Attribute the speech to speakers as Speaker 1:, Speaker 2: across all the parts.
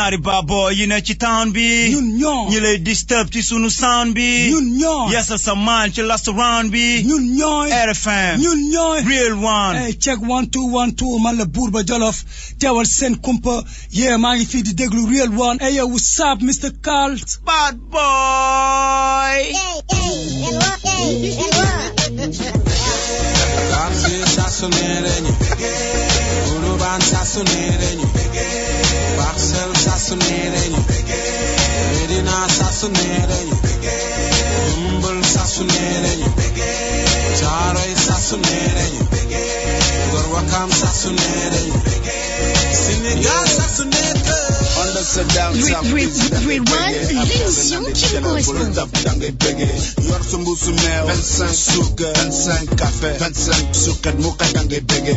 Speaker 1: ñaari babo yi ne ci town bi
Speaker 2: ñun ñoo
Speaker 1: ñi lay disturb ci sunu sound bi
Speaker 2: ñun ñoo
Speaker 1: yesal sa maan ci last round bi
Speaker 2: ñun ñooy
Speaker 1: RFM
Speaker 2: ñun ñooy
Speaker 1: real one
Speaker 2: hey check 1 2 1 2 man la Buurba Jolof teewal seen kumpa yeah maa ngi fii di déglu real one hey yo what's up Mr. Carl
Speaker 1: bad boy
Speaker 3: Sassonereñu Urban sassonereñu Parcel sassonereñu Medina sassonereñu Yumbel sassonereñu Caaroy sassonereñu Ngor Wakam sassonereñu Sénégal sassonereñu
Speaker 4: Real One, l'émission qui vous correspond.
Speaker 3: Yor sa mbuusu meew 25 suukar 25 café 25 suukar mu ka dangay bëggee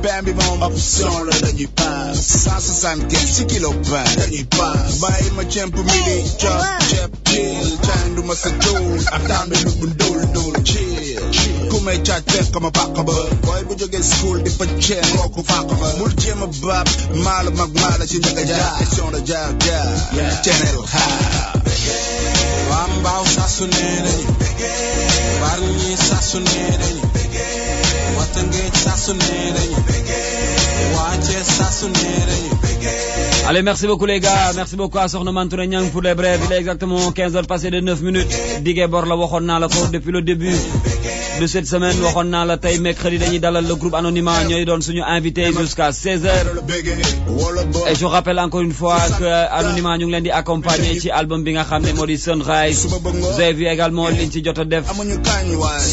Speaker 3: pain bi moom option la dañuy paas 175 ci kilo pain dañuy paas bàyyi ma cemp midi job ceeb chill caay du ma sa jowl attendre lu bu ndóol chill ku may caaj fekk ma bàq ba booy bu jógee school di fa ceen kooku fàq ba mul jéem a baab maala mag maala ci njëkk a jaar question de jaar channel ha Wambaaw sassonereñu Bargny sassonereñu Watangeej sassonereñu Wathie sassonereñu.
Speaker 5: Allez, merci beaucoup les gars, merci beaucoup à Sokhna Mantouré Niang pour les brèves. Il est exactement 15h passé de 9 minutes. Digé bor la waxoon naa la ko depuis le début de cette semaine waxoon naa la tey mercredi dañuy dalal le groupe Anonymat ñooy doon suñu invité jusqu'à 16h. Et je rappelle encore une fois que Anonymat ñu ngi leen di accompagner ci album bi nga xam ne moo di Sunrise. Vous avez vu également liñ ci jot a def.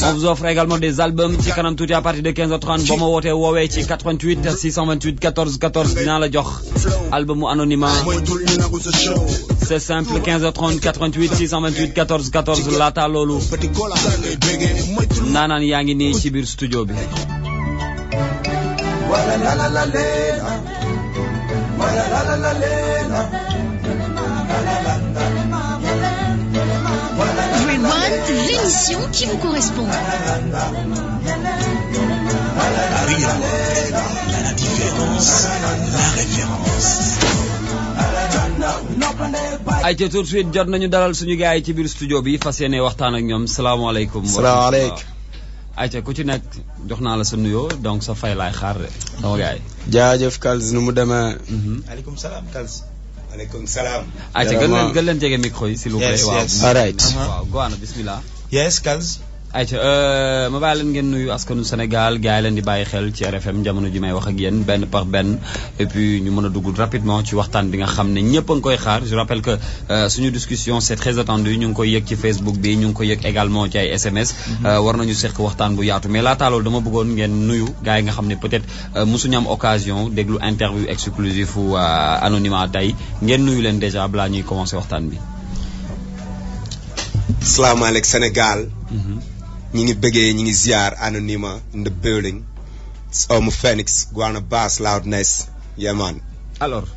Speaker 5: On vous offre également des albums ci kanam tuuti à partir de 15h30 boo ma wootee woowee ci 88 628 14 14 dinaa la jox album Anonymat. C'est simple 15h30 88 628 14 14 laata loolu naanaan yaa ngi nii ci biir studio bi.
Speaker 4: Real One, l'émission qui vous correspond.
Speaker 6: Real One, la différence, la référence.
Speaker 5: ay ca tout de suite jot nañu dalal suñu gars yi ci biir studio bi fas yéene waxtaan ak ñoom salaamaaleykum.
Speaker 7: salaamaaleykum.
Speaker 5: ay ca ku ci nekk jox naa la sa nuyoo donc sa fay laay xaar de sama gars yi.
Speaker 7: jaajëf Kals nu mu demee.
Speaker 8: maaleykum salaam Kals. maaleykum salaam.
Speaker 5: ay ca gën leen jege micro yi s'il vous plaît.
Speaker 7: yes all right.
Speaker 5: waaw goana bismillah.
Speaker 8: yes Kals.
Speaker 5: ayca ma bàyyi leen ngeen nuyu askanu Sénégal gars yi leen di bàyyi xel ci RFM jamono ji may wax ak yéen benn par benn et puis ñu mën a dugg rapidement ci waxtaan bi nga xam ne ñëpp a ngi koy xaar je rappelle que suñu discussion c'est très attendu ñu ngi koy yëg ci Facebook bi ñu ngi koy yëg également ci ay SMS. war nañu seq waxtaan bu yaatu mais laata loolu dama bëggoon ngeen nuyu gars yi nga xam ne peut-être mosuñu am occasion déglu interview exclusif u Anonymat tey ngeen nuyu leen déjà balaa ñuy commencer waxtaan bi.
Speaker 8: salaamaaleykum Sénégal. ñi ngi bëggee ñi ngi ziar Anonymat in the building Omu Phoenix Guana Bass Loudness yeah man.
Speaker 5: alors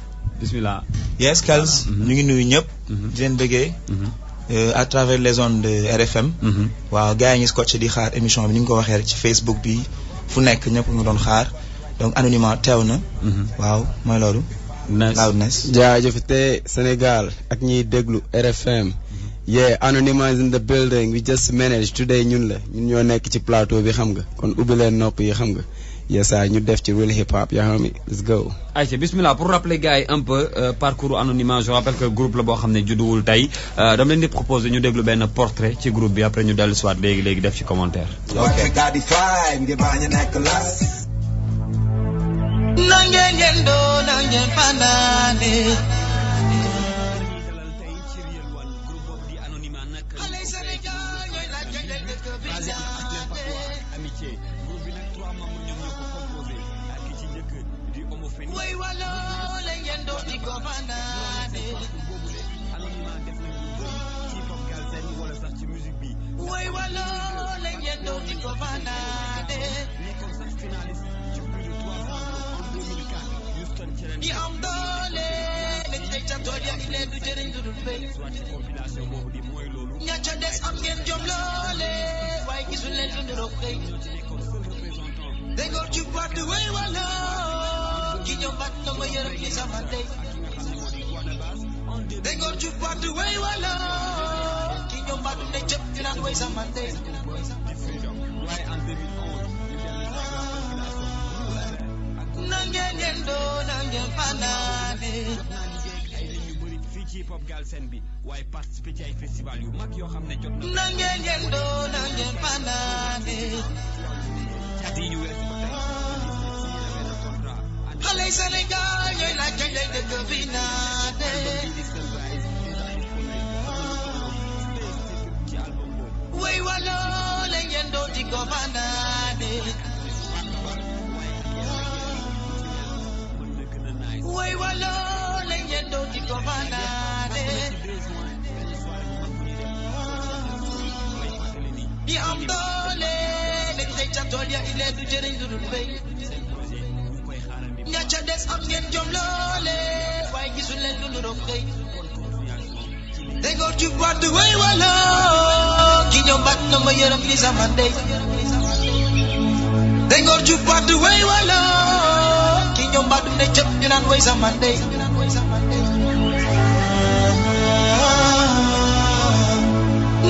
Speaker 5: bismillah.
Speaker 9: yes Kals. ñu ngi nuyu ñëpp. di leen bëggee. à travers les ondes de RFM. waaw gars yi ngi scotché di xaar émission bi ni nga ko waxee rek ci Facebook bi fu nekk ñëpp nga doon xaar donc Anonymat teew na. waaw mooy loolu. Loudness.
Speaker 7: jaajëf te Sénégal ak ñiy déglu RFM. yeah Anonymat is in the building we just managed today ñun ñoo nekk ci plateau bi xam nga kon ubbi leen nopp yi xam nga yes ñu def ci real hip hop yaa xam ni let's go.
Speaker 5: ayca bismillah pour rappeler gars yi un peu parcours Anonymat je rappelle que groupe la boo xam ne judduwul tey dama leen di proposer ñu déglu benn portrait ci groupe bi après ñu dellu si waat léegi def ci commentaire.
Speaker 3: ok gaa di fay ngir bañ a nekk las. na ngeen yendoo na ngeen fanaane.
Speaker 5: Hip Hop Galsen bi waaye participer ci ay festival yu mag yoo xam ne jot na
Speaker 10: nangeen yendoo nangeen fanaane
Speaker 5: di ñu weesu ba tey
Speaker 10: xale Sénégal ñooy laaj kañ lay dëgg fi naane way walo la yendoo di ko fanaane way walo la yendoo di ko fanaane di am doole dañ lay ca tool ya ile du jëriñ lu dul béy ña ca des am ngeen jom loole waaye gisul leen lu nu roog day Senghor ju boîte way walo ki ñëw bat na ma yërëm li sama ndey Senghor ju boîte way walo ki ñëw bat ne cëp ñu naan way sama ndey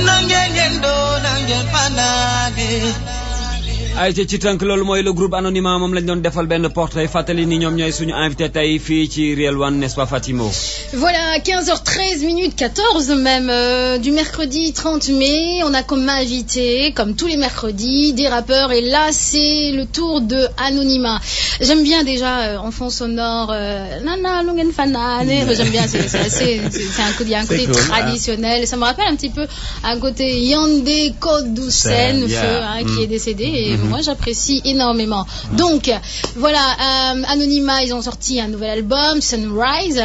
Speaker 10: nangeen yendoo nangeen fanaane
Speaker 5: ay ci tënk loolu mooy le groupe Anonymat moom lañ doon defal benn portrait fàttali ni ñoom ñooy suñu invité tey fii ci Real One, n'est-ce pas Fatimo?
Speaker 4: Voilà, 15h13 minutes 14 même du mercredi 30 mai, on a comme invité, comme tous les mercredis, des rappeurs et là c'est le tour de Anonymat. J'aime bien déjà en fond sonore Nana Lungen Fanane, j'aime bien, c'est il y a un côté cool, traditionnel, ça me rappelle un petit peu un côté Yandé Kodoussen qui est décédé et moi j'apprécie énormément. Donc voilà, Anonymat, ils ont sorti un nouvel album, Sunrise,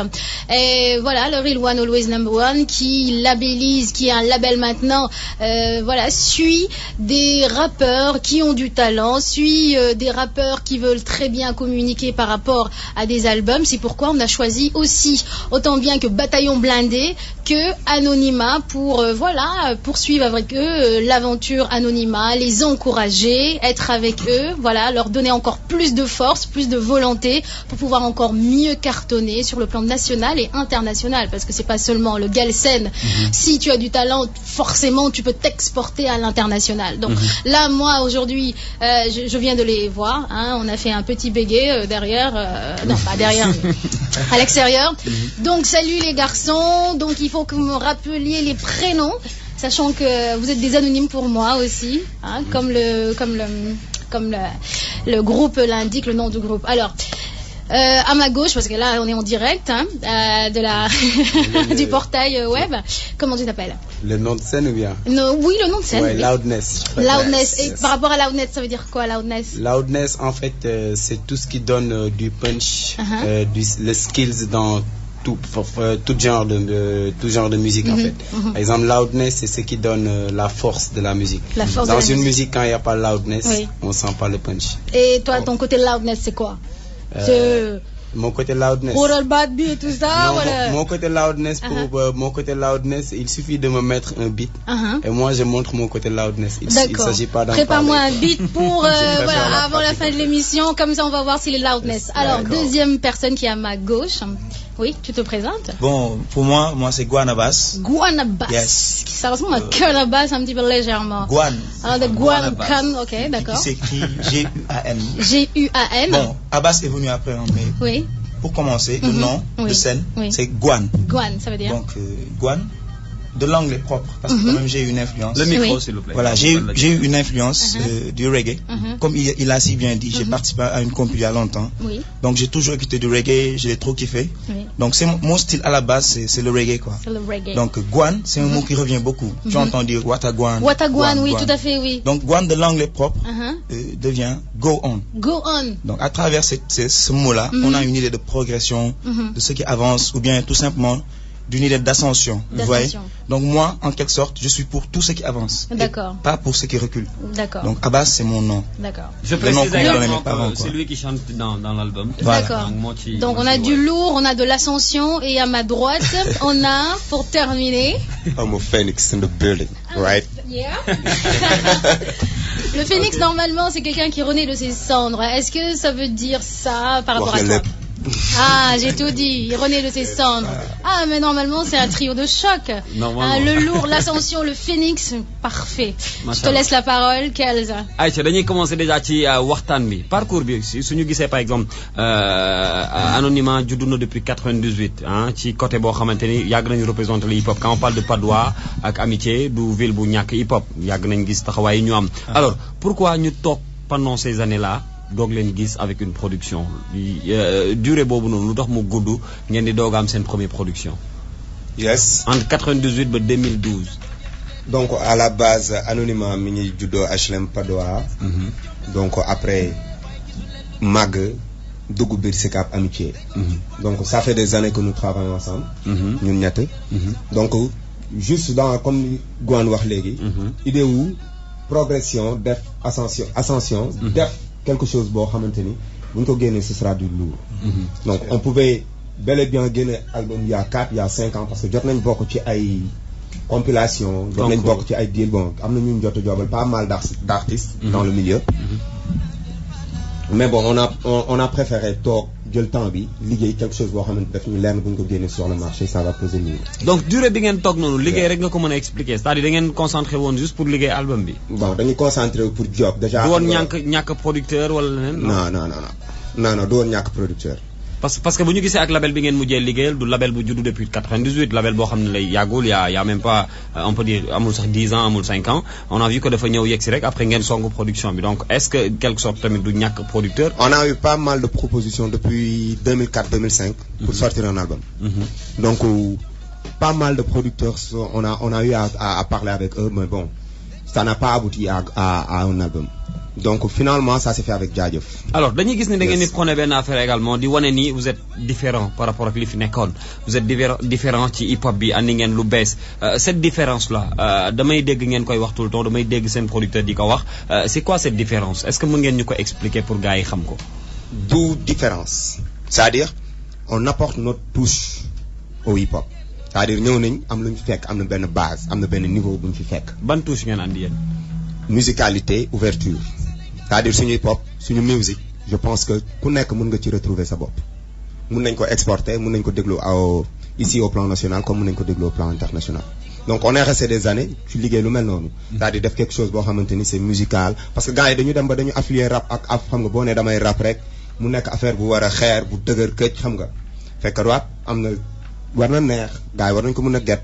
Speaker 4: et voilà, le Real One Always Number One qui labellise, qui est un label maintenant, voilà, suit des rappeurs qui ont du talent, suit des rappeurs qui veulent très bien communiquer par rapport à des albums. C'est pourquoi on a choisi aussi, autant bien que Bataillon Blindé, que Anonymat pour voilà, poursuivre avec eux l'aventure Anonymat, les encourager, être avec eux, voilà, leur donner encore plus de force, plus de volonté pour pouvoir encore mieux cartonner sur le plan national et international, parce que c'est pas seulement le Galsen. Si tu as du talent, forcément tu peux t'exporter à l'international. Donc là, moi aujourd'hui, je viens de les voir, hein, on a fait un petit béguet derrière, non pas derrière, à l'extérieur. Donc salut les garçons, donc il faut que vous me rappeliez les prénoms, sachant que vous êtes des anonymes pour moi aussi, hein, comme le groupe l'indique, le nom du groupe. Alors, à ma gauche, parce que là on est en direct, hein, de la du portail web. Comment tu t'appelles?
Speaker 7: Le nom de scène ou bien?
Speaker 4: Non, oui, le nom de scène.
Speaker 7: Ouais,
Speaker 4: oui.
Speaker 7: Loudness.
Speaker 4: Loudness.
Speaker 7: Yes.
Speaker 4: Et par rapport à Loudness, ça veut dire quoi, Loudness?
Speaker 7: Loudness, en fait, c'est tout ce qui donne du punch, les skills dans tout genre de musique en fait. Par exemple, loudness, c'est ce qui donne la force de la musique.
Speaker 4: La force
Speaker 7: dans
Speaker 4: de la
Speaker 7: une
Speaker 4: musique,
Speaker 7: quand il n'y a pas loudness,
Speaker 4: oui,
Speaker 7: on sent pas le punch.
Speaker 4: Et toi, ton côté loudness, c'est quoi?
Speaker 7: Mon côté loudness.
Speaker 4: Pour le bad beat et tout ça,
Speaker 7: non,
Speaker 4: voilà.
Speaker 7: mon côté loudness, mon côté loudness, il suffit de me mettre un beat et moi je montre mon côté loudness. Il s'agit pas d'en parler.
Speaker 4: Prépare-moi un beat pour voilà, avant la fin de l'émission, comme ça on va voir s'il est loudness. Alors, deuxième personne qui est à ma gauche. Oui, tu te présentes?
Speaker 9: Bon, pour moi c'est Guanabas.
Speaker 4: Guanabas.
Speaker 9: Yes.
Speaker 4: Ça ressemble à Cannabis un petit peu légèrement.
Speaker 9: Guan.
Speaker 4: Ah, de Guan, ok, d'accord.
Speaker 9: Qui s'écrit G-U-A-N.
Speaker 4: G-U-A-N.
Speaker 9: Bon, Abbas est venu après, hein, mais
Speaker 4: oui,
Speaker 9: pour commencer, le nom de scène, c'est Guan.
Speaker 4: Guan, ça veut dire?
Speaker 9: Donc, Guan, de l'anglais propre, parce que quand même j'ai eu une influence.
Speaker 5: Le micro, s'il vous plaît.
Speaker 9: Voilà, j'ai eu une influence du reggae. Comme il a si bien dit, j'ai participé à une comp il y a longtemps.
Speaker 4: Oui.
Speaker 9: Donc j'ai toujours écouté du reggae, je l'ai trop kiffé.
Speaker 4: Oui.
Speaker 9: Donc c'est mon style à la base, c'est le reggae quoi.
Speaker 4: C'est le reggae.
Speaker 9: Donc Guan, c'est un mot qui revient beaucoup. Tu entends dire Wataguan.
Speaker 4: Wataguan, oui, tout à fait, oui.
Speaker 9: Donc Guan de l'anglais propre devient Go On.
Speaker 4: Go On.
Speaker 9: Donc à travers ce mot-là, on a une idée de progression, de ce qui avance, ou bien tout simplement d'une idée d'ascension. Vous voyez? Donc moi, en quelque sorte, je suis pour tout ce qui avance.
Speaker 4: D'accord.
Speaker 9: Pas pour ce qui recule.
Speaker 4: D'accord.
Speaker 9: Donc Abbas, c'est mon nom.
Speaker 4: D'accord.
Speaker 5: Je précise également que c'est lui qui chante dans l'album.
Speaker 9: Voilà.
Speaker 4: D'accord. Donc on a du lourd, on a de l'ascension et à ma droite, on a, pour terminer...
Speaker 8: I'm a phoenix in the building, right?
Speaker 4: Yeah. Le phénix, normalement, c'est quelqu'un qui renaît de ses cendres. Est-ce que ça veut dire ça par rapport à toi? Ah, j'ai tout dit. Il renaît de ses cendres. Ah, mais normalement, c'est un trio de choc. Le lourd, l'ascension, le phénix. Parfait. Je te laisse la parole, Kelza.
Speaker 5: Aïcha, dañuy commencer déjà ci waxtaan bi parcours bi suñu gisee par exemple Anonymat juddu na depuis 98 hein ci côté boo xamante ni yàgg nañu représenter le hip hop quand on parle de Padois ak Amitié du ville bu ñàkk hip hop yàgg nañ gis taxawaay yi ñu am. Alors pourquoi ñu toog pendant ces années-là doog leen gis avec une production durée boobu noonu lu tax mu gudd ngeen di doog am seen première production.
Speaker 8: Yes.
Speaker 5: Entre 98 ba 2012.
Speaker 8: Donc à la base Anonymat mi ngi juddoo HLM Padois. Donc après màgg dugg biir Sicap Amitié. Donc ça fait des années que nous travaillons ensemble. ñun ñett. Donc juste dans comme ni Gouane wax léegi. idée wu progression def ascension def quelque chose boo xamante ni bu ñu ko génnee ce sera du lourd. Donc on pouvait bel et bien génne album il y a 4 il y a 5 ans parce que jot nañ bokk ci ay compilation jot nañ bokk ci ay deal bon am na ñu jot a joobal pas mal d'artistes dans le milieu. Mais bon on a préféré toog jël temps bi liggéey quelque chose boo xamante daf ñu leer bu ñu ko génne sur le marché ça va peser lourd.
Speaker 5: Donc durée bi ngeen toog noonu liggéey rek nga ko mën a expliquer c'est-à-dire da ngeen concentré woon juste pour liggéey album bi.
Speaker 8: Bon dañuy concentré pour job déjà.
Speaker 5: du woon ñàkk producteur wala leneen.
Speaker 8: non du woon ñàkk producteur.
Speaker 5: parce que bu ñu gisee ak label bi ngeen mujjee liggéeyal du label bu juddu depuis 98 label boo xam ne lay yàggul y a même pas on peut dire amul sax 10 ans amul 5 ans on a vu que dafa ñëw yegsi rek après ngeen songu production bi donc est-ce que quelque sorte tamit du ñàkk producteur.
Speaker 8: On a eu pas mal de propositions depuis 2004-2005 pour sortir un album. Donc pas mal de producteurs on a eu à parler avec eux mais bon ça n'a pas abouti à un album. Donc finalement ça s'est fait avec Jaajëf.
Speaker 5: Alors dañuy gis ni da ngeen di prôné benn affaire également di wane ni vous êtes différent par rapport ak li fi nekkoon vous êtes différent ci hip hop bi andi ngeen lu bees cette différence là damay dégg ngeen koy wax tout le temps damay dégg seen producteur di ko wax c'est quoi cette différence est-ce que mën ngeen ñu ko expliquer pour gars yi xam ko.
Speaker 8: Du différence c'est-à-dire on apporte notre touche au hip hop c'est-à-dire ñëw nañ am lu ñu fekk am na benn base am na benn niveau bu ñu fi fekk.
Speaker 5: Ban touche ngeen andi yéen.
Speaker 8: Musicalité ouverture c'est-à-dire suñu hip hop suñu musique je pense que ku nekk mën nga ci retrouver sa bopp mën nañ ko exporter mën nañ ko déglu ici au plan national comme mën nañ ko déglu au plan international. Donc on est resté des années ci liggéey lu mel noonu c'est-à-dire def quelque chose boo xamante ni c'est musical parce que gars yi dañu dem ba dañu affilier rap ak xam nga boo nee damay rap rek mu nekk affaire bu war a xeer bu dëgër këcc xam nga fekk rap am na war na neex gars yi war nañ ko mën a get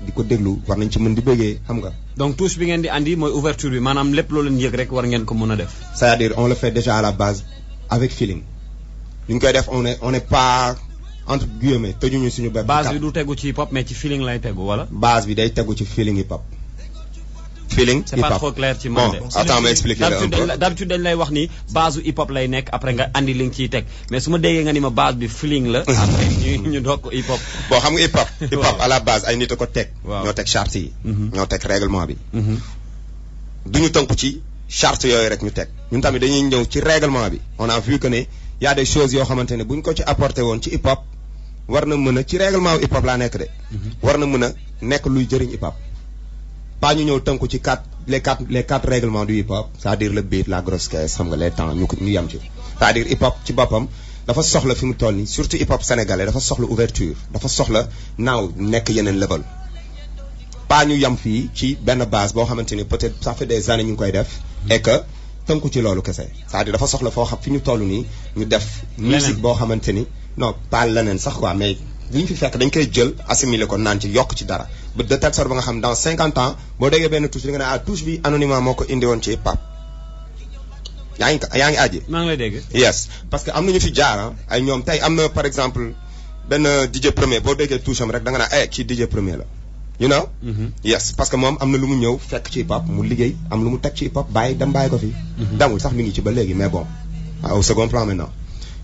Speaker 8: di ko déglu war nañ ci mën di bëggee xam nga.
Speaker 5: Donc touche bi ngeen di andi mooy ouverture bi maanaam lépp loo leen yëg rek war ngeen ko mën a def.
Speaker 8: C'est-à-dire on le fait déjà à la base avec feeling ñu ngi koy def on est pas entre guillemets tëjuñu suñu bépp.
Speaker 5: base bi du tegu ci hip hop mais ci feeling lay tegu wala.
Speaker 8: base bi day tegu ci feeling hip hop. feeling
Speaker 5: c'est pas trop clair ci man de.
Speaker 8: Bon attends ma expliquer la un peu.
Speaker 5: D'habitude dañ lay wax ni base hip hop lay nekk après nga andi li nga ciy teg mais su ma déggee nga ni ma base bi feeling la. après ñu doog ko hip hop.
Speaker 8: Bon xam nga hip hop. hip hop à la base ay nit a ko teg. ñoo teg charte yi. ñoo teg règlement bi. duñu tënku ci charte yooyu rek ñu teg ñun tamit dañuy ñëw ci règlement bi on a vu que ne y a des choses yoo xamante ne buñ ko ci apporté woon ci hip hop war na mën a ci règlement hip hop laa nekk de. war na mën a nekk luy jëriñ hip hop. pas ñu ñëw tënku ci les quatre règlements du hip hop c'est-à-dire le beat la grosse caisse xam nga les temps ñu yem ci c'est-à-dire hip hop ci boppam dafa soxla fi mu toll nii surtout hip hop sénégalais dafa soxla ouverture dafa soxla naaw nekk yeneen level pas ñu yem fii ci benn base boo xamante ni peut-être ça fait des années ñu ngi koy def et que tënku ci loolu kese c'est-à-dire dafa soxla foo xam fi ñu toll nii ñu def musique boo xamante ni non pas leneen sax quoi mais li ñu fi fekk dañ koy jël assimiler ko naan ci yokk ci dara ba de telle sorte ba nga xam dans 50 ans boo déggee benn touche di nga ne touche bi Anonymat moo ko indi woon ci hip hop yaa ngi aji.
Speaker 5: maa ngi lay dégg.
Speaker 8: yes parce que am na ñu fi jaar ay ñoom tey am na par exemple benn DJ Premier boo déggee touche am rek da nga naan kii DJ Premier la. you know. yes parce que moom am na lu mu ñëw fekk ci hip hop mu liggéey am lu mu teg ci hip hop bàyyi ko fi. damul sax mi ngi ci ba léegi mais bon au second plan maintenant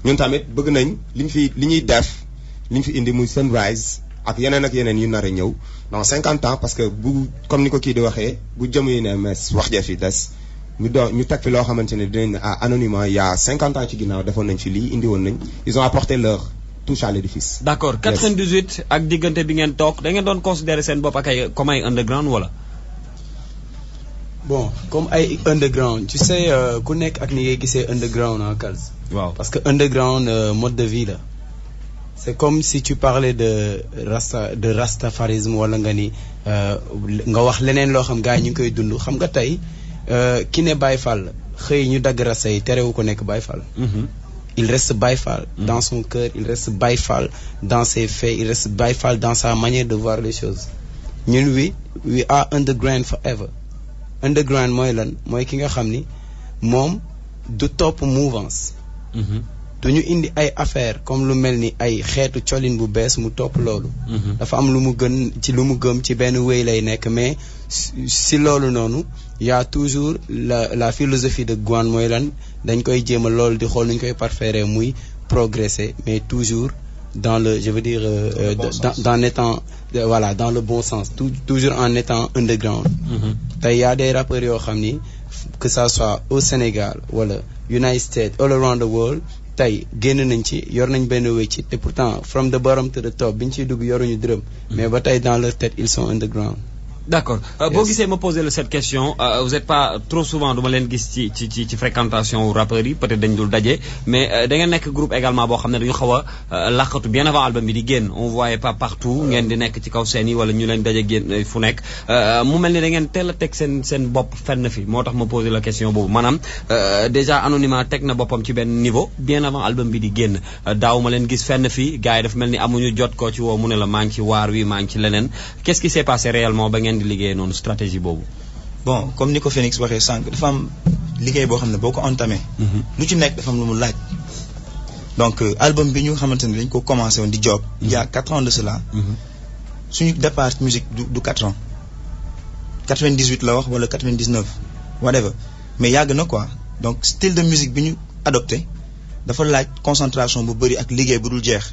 Speaker 8: ñun tamit bëgg nañ li ñuy def. li ñu fi indi muy Sunrise ak yeneen yu nar a ñëw dans 50 ans parce que bu comme ni ko kii di waxee bu jëm yi ne mais wax jee fi des ñu teg fi loo xamante ne dinañ Anonymat il y a 50 ans ci ginnaaw defoon nañ fi lii indi woon nañ ils ont apporté leur touche à l'édifice.
Speaker 5: D'accord 98 ak diggante bi ngeen toog da ngeen doon considérer seen bopp ak comme ay underground wala.
Speaker 7: bon comme ay underground tu sais ku nekk ak ni ngay gisee underground en Kals.
Speaker 5: waaw
Speaker 7: parce que underground mode de vie la. c'est comme si tu parlais de rastafarisme wala nga ni nga wax leneen loo xam gars yi ñu ngi koy dund xam nga tey ki ne Baye Fall xëy ñu dagg rasta yi terewu ko nekk Baye Fall. Il reste Baye Fall dans son cœur, il reste Baye Fall dans ses faits, il reste Baye Fall dans sa manière de voir les choses. ñun we are underground forever. Underground mooy lan mooy ki nga xam ni moom du topp mouvance. du ñu indi ay affaire comme lu mel ni ay xeetu colin bu bees mu topp loolu. dafa am lu mu gëm ci benn wéy lay nekk mais si loolu noonu y a toujours la philosophie de Gwan mooy lan dañ koy jéem a loolu di xool nu ñu koy parfaire muy progresser mais toujours dans le je veux dire dans étant voilà dans le bon sens toujours en étant underground. tey y a des rappeurs yoo xam ni que ça soit au Sénégal wala United States all around the world. tey génn nañ ci yor nañ benn wécc te pourtant from the bottom to the top bi ñu ciy dugg yoruñu dërëm. mais ba tey dans leur tête ils sont underground.
Speaker 5: d'accord boo gisee ma poser cette question vous êtes pas trop souvent duma leen gis ci fréquentation rappeurs yi peut-être dañ dul daje mais da ngeen nekk groupe également boo xam ne dañu xaw a laqatu bien avant album bi di génn on voyait pas partout ngeen di nekk ci kaw scène yi wala ñu leen daje génn fu nekk mu mel ni da ngeen teel a teg seen bopp fenn fi moo tax ma poser la question boobu maanaam déjà Anonymat teg na boppam ci benn niveau bien avant album bi di génn daaw ma leen gis fenn fi gars yi dafa mel ni amuñu jot koo ci woo mu ne la maa ngi ci waar wi maa ngi ci leneen qu'est-ce qui s'est passé réellement ba ngeen di liggéey noonu stratégie boobu.
Speaker 9: bon comme ni ko Phoenix waxee sànq dafa am liggéey boo xam ne boo ko entamé. lu ci nekk dafa am lu mu laaj. donc album bi ñu xamante ne dañ ko commencé woon di job. il y a 4 ans de cela. suñu départ musique du 4 ans. 98 la wax wala 99 whatever mais yàgg na quoi donc style de musique bi ñu adopté dafa laaj concentration bu bëri ak liggéey bu dul jeex.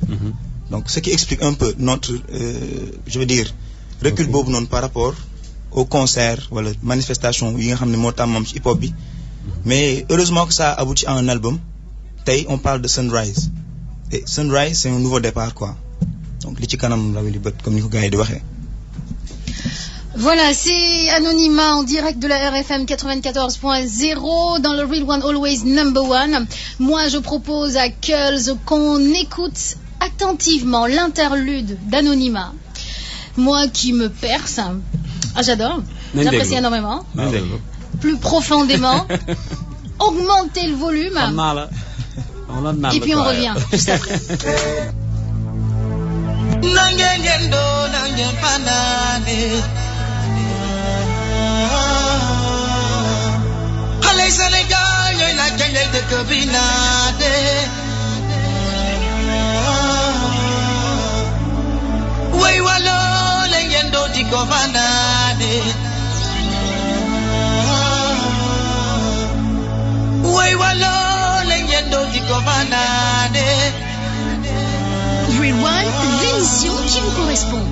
Speaker 9: donc ce qui explique un peu notre je veux dire. recul boobu noonu par rapport au concert wala manifestation yi nga xam ne moo tax moom ci hip hop bi mais heureusement que ça aboutit à un album tey on parle de Sunrise et Sunrise c'est un nouveau départ quoi donc li ci kanam rawi li bët comme ni ko gars yi di waxee.
Speaker 4: Voilà, c'est Anonymat en direct de la RFM 94.0 dans le Real One Always Number One. Moi je propose à Kals qu'on écoute attentivement l'interlude d'Anonymat. Moi qui me perce, j'adore, j'apprécie énormément, plus profondément, augmenter le volume, et puis on revient juste après. Real One, l'émission qui vous correspond.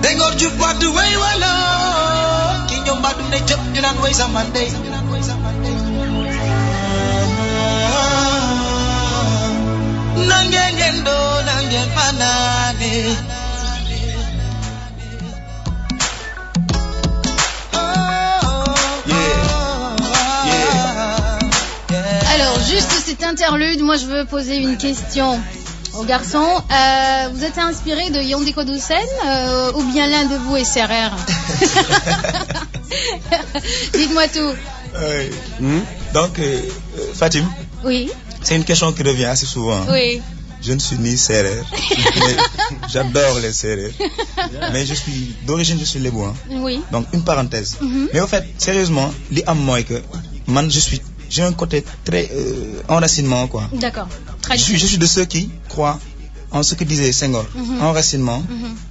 Speaker 10: Dengor ju padu way wala ki ñom badum ne jëp di nan way samande nangen ngendo nangen panane
Speaker 4: Alors juste cet interlude, moi je veux poser une question aux garçons. Vous êtes inspiré de Yandé Kodoussen ou bien l'un de vous est Serrer? Dites-moi tout.
Speaker 9: Donc, Fatim.
Speaker 4: Oui.
Speaker 9: C'est une question qui revient assez souvent.
Speaker 4: Oui.
Speaker 9: Je ne suis ni Serrer, mais j'adore les Serrer. Mais d'origine, je suis lébou.
Speaker 4: Oui.
Speaker 9: Donc, une parenthèse. Mais au fait, sérieusement, li am moi que man, j'ai un côté très enracinement, quoi.
Speaker 4: D'accord.
Speaker 9: Je suis de ceux qui croient en ce que disait Senghor, enracinement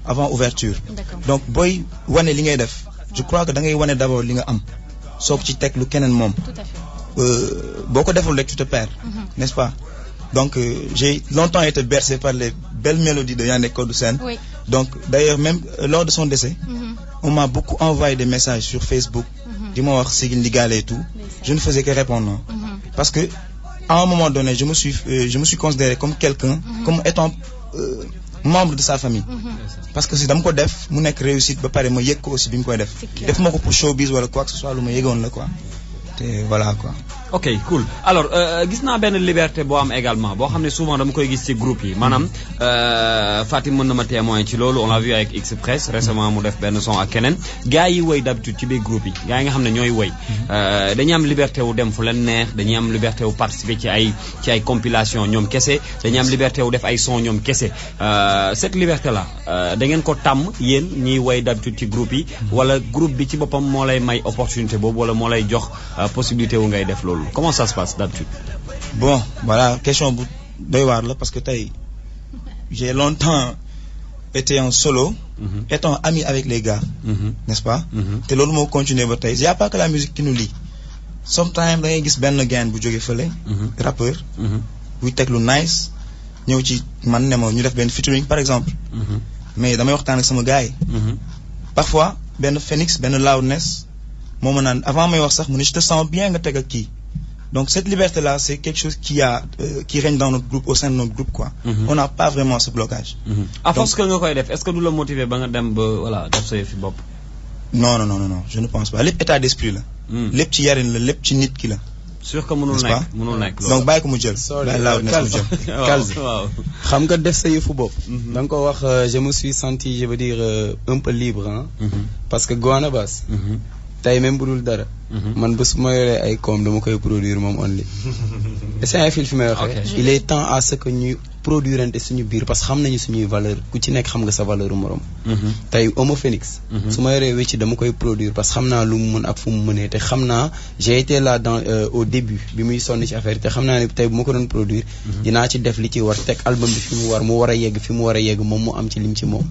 Speaker 9: avant ouverture. Donc, boy, wane li ngay def. Je crois que da ngay wane d'abord li nga am. Soog ci tek lu keneen moom.
Speaker 4: Tout à fait.
Speaker 9: Boko deful rek tu te perds, n'est-ce pas? Donc, j'ai longtemps été bercé par les belles mélodies de Yandé Kodoussen.
Speaker 4: Oui.
Speaker 9: Donc, d'ailleurs, même lors de son décès, on m'a beaucoup envoyé des messages sur Facebook. Dis-moi voir si il légal et tout. Je ne faisais que répondre non. Parce que à un moment donné, je me suis considéré comme quelqu'un, comme étant membre de sa famille. Parce que si dama ko def mu nek réussite ba paré ma yek ko aussi bim koy def. Def mako pour showbiz wala quoi que ce soit lu ma yegone la quoi. Et voilà quoi.
Speaker 5: Ok, cool. Alors, gis naa benn liberté boo am également boo xam ne souvent dama koy gis ci groupe yi maanaam Fatim mën na ma témoin ci loolu on l'a vu avec Express récemment mu def benn son ak keneen gars yi woy d'habitude ci biir groupe yi gars yi nga xam ne ñooy woy dañuy am liberté wu dem fu leen neex dañuy am liberté wu participer ci ay compilation ñoom kese dañuy am liberté wu def ay son ñoom kese cette liberté là da ngeen ko tàmm yéen ñiy woy d'habitude ci groupe yi wala groupe bi ci boppam moo lay may opportunité boobu wala moo lay jox possibilité wu ngay def loolu. Comment ça se passe d'habitude?
Speaker 9: Bon, voilà, question doy war là parce que j'ai longtemps été en solo, étant ami avec les gars, n'est-ce pas? Té lolu mo continuer ba tay. Il y a pas que la musique qui nous lie. Sometimes da ngay gis ben gain bu joggé feulé, rappeur, buy tek lu nice, ñew ci man né mo ñu def ben featuring par exemple. Mais damay waxtaan ak sama gars yi. Parfois ben Phoenix, ben Loudness, mo ma nan avant may wax sax mu ne je te sens bien nga teg ak ki. Donc cette liberté-là, c'est quelque chose qui règne dans notre groupe, au sein de notre groupe, quoi. On n'a pas vraiment ce blocage.
Speaker 5: À force que nous koy def, est-ce que nous le motiver ba nga dem ba voilà def sa fi bop?
Speaker 9: Non, je ne pense pas. Lépp état d'esprit là. Lépp ci yarin la, lépp ci nit ki la.
Speaker 5: Sûr que mënul nek.
Speaker 9: Donc bàyyi ko mu jël. Bàyyi Loudness mu jël.
Speaker 7: Kalz. Xam nga def sa yëfu bopp. Da nga ko wax je me suis senti, je veux dire un peu libre hein. Parce que Goana Bass. Tay même budul dara man bu suma yoré ay com dama koy produire mom only c'est un film fi may waxe il est temps à ce que ñu produire suñu biir parce que xam nañu suñuy valeur ku ci nekk xam nga sa valeur morom tay Homo Phoenix suma yoré wécci dama koy produire parce que xamna lu mu mën ak fu mu mëne té xamna j'ai été là dans au début bi muy sonni ci affaire té xamna ni tay bu ma ko doon produire dina ci def li ci war tek album bi fi mu wara yegg fi mu wara yegg mom mu am ci lim ci mom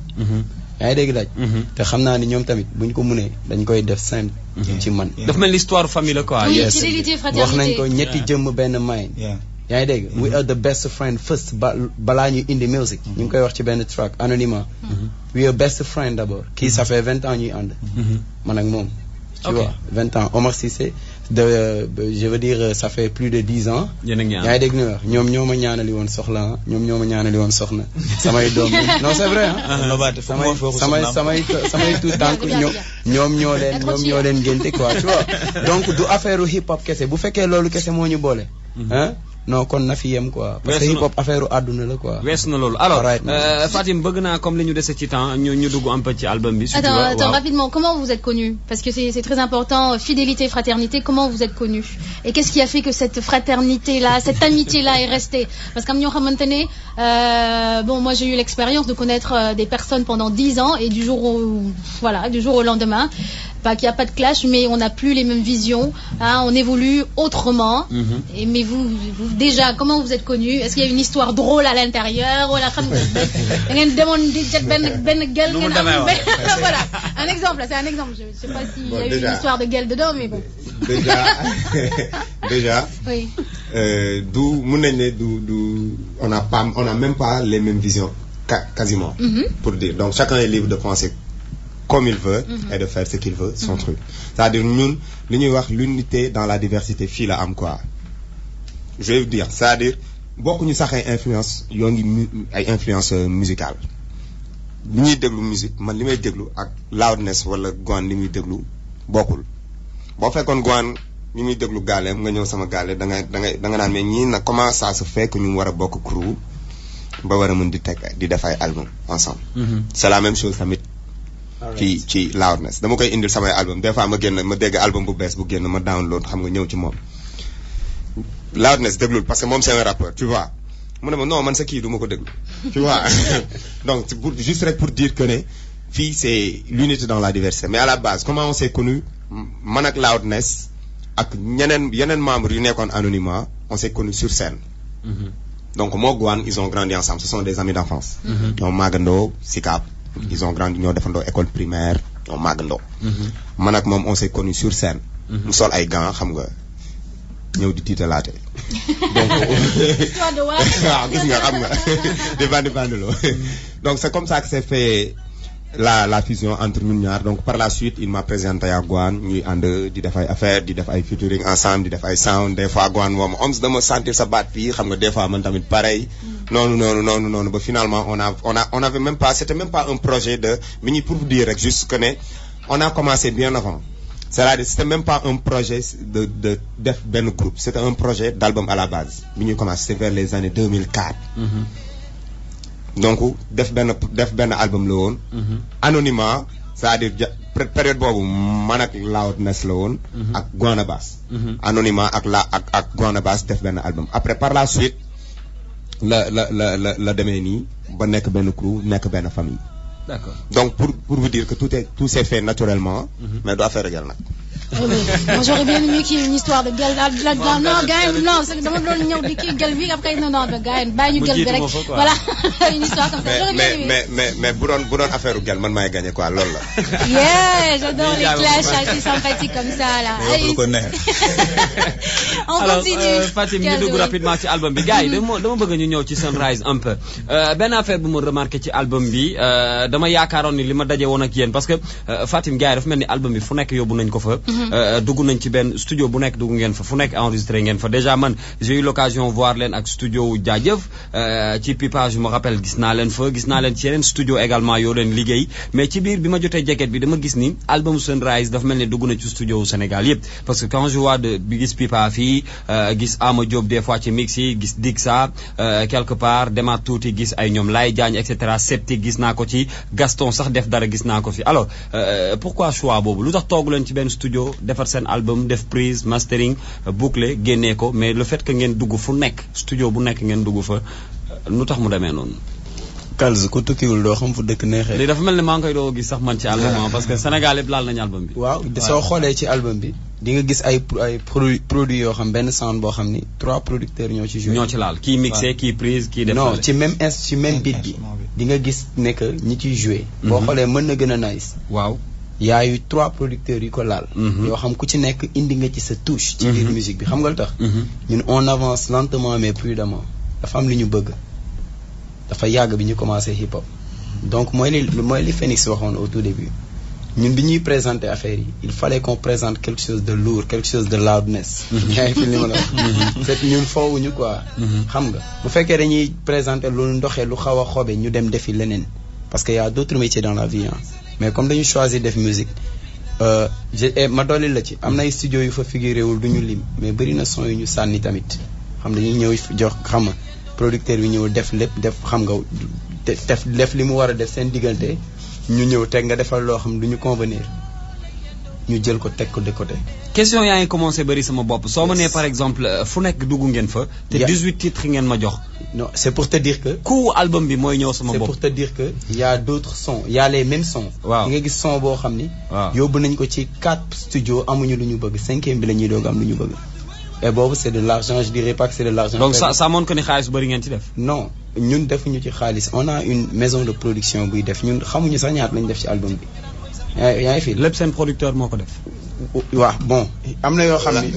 Speaker 7: yaa dégg laaj te xam naa ni ñoom tamit buñ ko mënee dañ koy def simple ci man
Speaker 5: daf mel l'histoire famille la quoi
Speaker 4: oui fidélité fraternité
Speaker 7: wax nañ ko ñetti jëmm benn may yaa dégg we are the best friend first balaa ñu indi music ñu ngi koy wax ci benn track anonymat we are best friend d'abord kii ça fait 20 ans ñuy ànd man ak moom tu vois 20 ans Omar Cissé je veux dire ça fait plus de 10 ans yaa dégg ni wax ñoom ñoo ma ñaanali woon soxla ñoom ñoo ma ñaanali woon soxna samay doom non c'est vrai samay tout tànk ñoom ñoo leen ngénte quoi tu vois donc du affaire hip hop kese bu fekkee loolu kese moo ñu boole hein non kon na fi yem quoi parce que hip hop affaire àdduna la quoi
Speaker 5: wees na loolu alors Fatim bëgg naa comme li ñu dese ci temps ñu dugg un peu ci album bi
Speaker 4: attends rapidement comment vous êtes connu parce que c'est très important fidélité fraternité comment vous êtes connu et qu'est-ce qui a fait que cette fraternité là cette amitié là est restée parce que am ñoo xamante ne bon moi j'ai eu l'expérience de connaître des personnes pendant 10 ans et du jour au lendemain pas qu'il n'y a pas de clash mais on n'a plus les mêmes visions hein, on évolue autrement et mais vous déjà comment vous êtes connu est-ce qu'il y a une histoire drôle à l'intérieur wala xam da ngeen demoon di jet benn gueule ngeen am voilà un exemple c'est un exemple je sais pas s'il y a eu une histoire de gueule dedans mais bon
Speaker 8: déjà
Speaker 4: oui
Speaker 8: du mën nañ ne du on a même pas les mêmes visions quasiment pour dire donc chacun est libre de penser comme il veut et de faire ce qu'il veut son truc c'est-à-dire ñun li ñuy wax l'unité dans la diversité fii la am quoi je vais vous dire c'est-à-dire bokkuñu sax ay influence yoo ngi ay influence musicale li ñuy déglu musique man li may déglu ak Loudness wala Gwan li muy déglu bokkul boo fekkoon Gwan li muy déglu gaaleem nga ñëw sama gaale da nga naan mais ñii nag comment ça se fait que ñu war a bokk crew ba war a mën di def ay album ensemble c'est la même chose tamit ci Loudness dama koy indil samay album des fois ma dégg album bu bees bu génn ma download xam nga ñëw ci moom Loudness déglul parce que moom c'est un rappeur tu vois mu ne ma non man sa kii du ma ko déglu tu vois donc juste rek pour dire que ne fii c'est l'unité dans la diversité mais à la base comment on s'est connu man ak Loudness ak yeneen membres yu nekkoon anonymat on s'est connu sur scène donc moo Gwan ils ont grandi ensemble ce sont des amis d'enfance ñoo màggandoo Sicap ils ont grandi ñoo defandoo école primaire ñoo màggandoo man ak moom on s'est connu sur scène mu sol ay gants xam nga ñëw di tiitalaate donc waaw gis nga xam nga di bandiloo donc c'est comme ça que s'est fait la fusion entre ñun ñaar donc par la suite il m'a présenté à Gwan ñuy ànd di def ay affaire di def ay featuring ensemble di def ay sound des fois Gwan moom Oms dama sentir sa baat fii xam nga des fois man tamit pareil noonu ba finalement on avait même pas c'était même pas un projet de mi ñi pour vous dire rek juste que ne on a commencé bien avant c'est-à-dire c'était même pas un projet de def benn groupe c'était un projet d'album à la base bi ñuy commencé c'était vers les années 2004 donc def benn album la woon anonymat c'est-à-dire période boobu man ak Loudness la woon ak Guana Bass anonymat ak Guana Bass def benn album après par la suite la demee nii ba nekk benn crew nekk benn famille
Speaker 5: d'accord
Speaker 8: donc pour vous dire que tout s'est fait naturellement mais du affaire gel nag
Speaker 4: moi j'aurais bien aimé qu'il y ait une histoire de gel non gars non c'est que dama doon ñëw di kii gel bi après non gars yi bàyyi ñu gel bi rek voilà une histoire comme ça j'aurais bien aimé
Speaker 8: mais bu doon affaire gel man maay gagné quoi loolu la
Speaker 4: yeah j'adore les clashs assez sympathiques comme ça là on continue
Speaker 5: alors Fatim ñu dugg rapidement ci album bi gars yi dama bëgg ñu ñëw ci Sunrise un peu benn affaire bu ma remarqué ci album bi dama yaakaaroon ni li ma daje woon ak yéen parce que Fatim gars yi dafa mel ni album bi fu nekk yóbbu nañ ko fa dugg nañ ci benn studio bu nekk dugg ngeen fa fu nekk enregistré ngeen fa déjà man j'ai eu l'occasion voir leen ak studio Jaajëf ci Pipa je me rappelle gis naa leen ci yeneen studio également yoo leen liggéey mais ci biir bi ma jotee jacket bi dama gis ni album Sunrise dafa mel ni dugg na ci studio Sénégal yëpp parce que quand je vois bi gis Pipa fii gis Ama Diop des fois ci mix yi gis Dixa quelque part demaat tuuti gis ay ñoom Lay Diagne et cetera Septique gis naa ko ci Gaston sax def dara gis naa ko fi alors pourquoi choix boobu lu tax toogu leen ci benn studio defar seen album def prise mastering boucler génnee ko mais le fait que ngeen dugg fu nekk studio bu nekk ngeen dugg fa lu tax mu demee noonu.
Speaker 7: Kalz ku tukkiwul doo xam fu dëkk neexee.
Speaker 5: lii dafa mel ni maa ngi koy doo gis sax man ci album parce que Sénégal yëpp laal nañu album bi.
Speaker 7: waaw soo xoolee ci album bi di nga gis ay produits yoo xam benn sound boo xam ni 3 producteurs ñoo ci joué.
Speaker 5: ñoo ci laal kii mixé kii prise kii def.
Speaker 7: non ci même beat bi di nga gis ne que ñi ciy joué. boo xoolee mën na gën a nice.
Speaker 5: waaw.
Speaker 7: y a eu 3 producteurs yu ko laal. yoo xam ku ci nekk indi nga ci sa touche. ci biir musique bi xam nga lu tax. ñun on avance lentement mais prudemment dafa am li ñu bëgg. dafa yàgg bi ñu commencé hip hop. donc mooy li Phoenix waxoon au tout début ñun bi ñuy présenter affaire yi il fallait qu'on présente quelque chose de lourd quelque chose de loudness. yaa ngi fi li ma la wax. c'est ñun foowuñu quoi. xam nga bu fekkee dañuy présenter lu ndoxee lu xaw a xobe ñu dem defi leneen parce que y a d'autres métiers dans la vie hein. mais comme dañu choisir def musique ma dolli la ci am na ay studio yu fa figuré wul du ñu lim mais bëri na son yu ñu sànni tamit xam dañuy ñëw jox xam nga producteur bi ñëw def lépp def xam nga def li mu war a def seen diggante ñu ñëw teg nga defal loo xam du ñu convenir ñu jël ko teg ko de côté.
Speaker 5: question yaa ngi commencé bëri sama bopp soo ma nee par exemple fu nekk dugg ngeen fa. te 18 titres ngeen ma jox.
Speaker 7: non c'est pour te dire que.
Speaker 5: ku album bi mooy ñëw sama bopp.
Speaker 7: c'est pour te dire que y a d'autres sons y a les mêmes sons.
Speaker 5: waaw
Speaker 7: di nga gis son boo xam ni. waaw yóbbu nañ ko ci 4 studios amuñu lu ñu bëgg 5e bi la ñuy doog am lu ñu bëgg. et boobu c'est de l'argent je dirais pas que c'est de l'argent.
Speaker 5: donc ça montre que ni xaalis bëri ngeen ci def.
Speaker 7: non ñun defuñu ci xaalis on a une maison de production buy def ñun xamuñu sax ñaata lañ def ci album bi. yaa ngi fi
Speaker 5: lépp seen producteur moo ko def.
Speaker 7: waaw bon am na yoo xam ni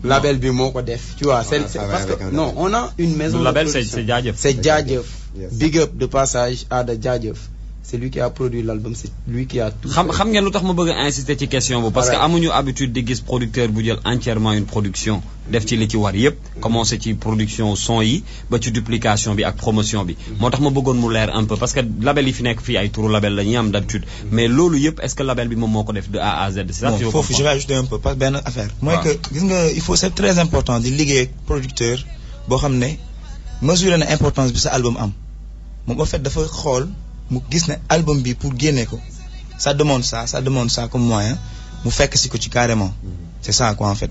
Speaker 8: label bi
Speaker 7: moo ko def tu vois c'est parce que non on a une maison de
Speaker 5: label
Speaker 7: production
Speaker 5: c'est Jaajëf.
Speaker 7: c'est Jaajëf. Big up de passage à de Jaajëf. c'est lui qui a produit l'album c'est lui qui a tout
Speaker 5: xam ngeen lu tax ma bëgg a insister ci question boobu parce que amuñu habitude di gis producteur bu jël entièrement une production def ci li ci war yëpp commencé ci production son yi ba ci duplication bi ak promotion bi moo tax ma bëggoon mu leer un peu parce que label yi fi nekk fii ay turu label la ñuy am d'habitude mais loolu yëpp est-ce que label bi moom moo ko def de A à Z c'est ça
Speaker 9: foofu je vais ajouter un peu parce que benn affaire mooy que gis nga il faut c'est très important di liggéey ak producteur boo xam ne mesurer na importance bi sa album am moom en fait dafa xool mu gis ne album bi pour génne ko ça demande ça comme moyen mu fekk si ko ci carrément c'est ça quoi en fait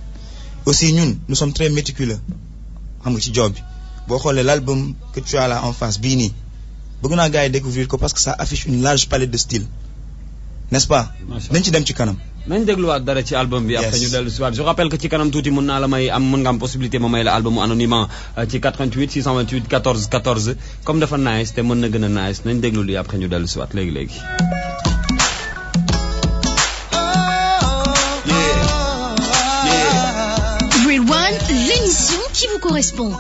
Speaker 9: aussi ñun nous sommes très méticuleux xam nga ci job bi boo xoolee l'album que tu as là en face bii nii bëgg naa gars yi découvrir ko parce que ça affiche une large palette de style n'est-ce pas nañ ci dem ci kanam
Speaker 5: nañ dégluwaat dara ci album bi après ñu dellu si waat je rappelle que ci kanam tuuti mën nga am possibilité ma may la album anonymat ci 88 628 14 14 comme dafa nice te mën na gën a nice nañ déglu lii après ñu dellu si waat léegi
Speaker 4: Real One, l'émission qui vous correspond.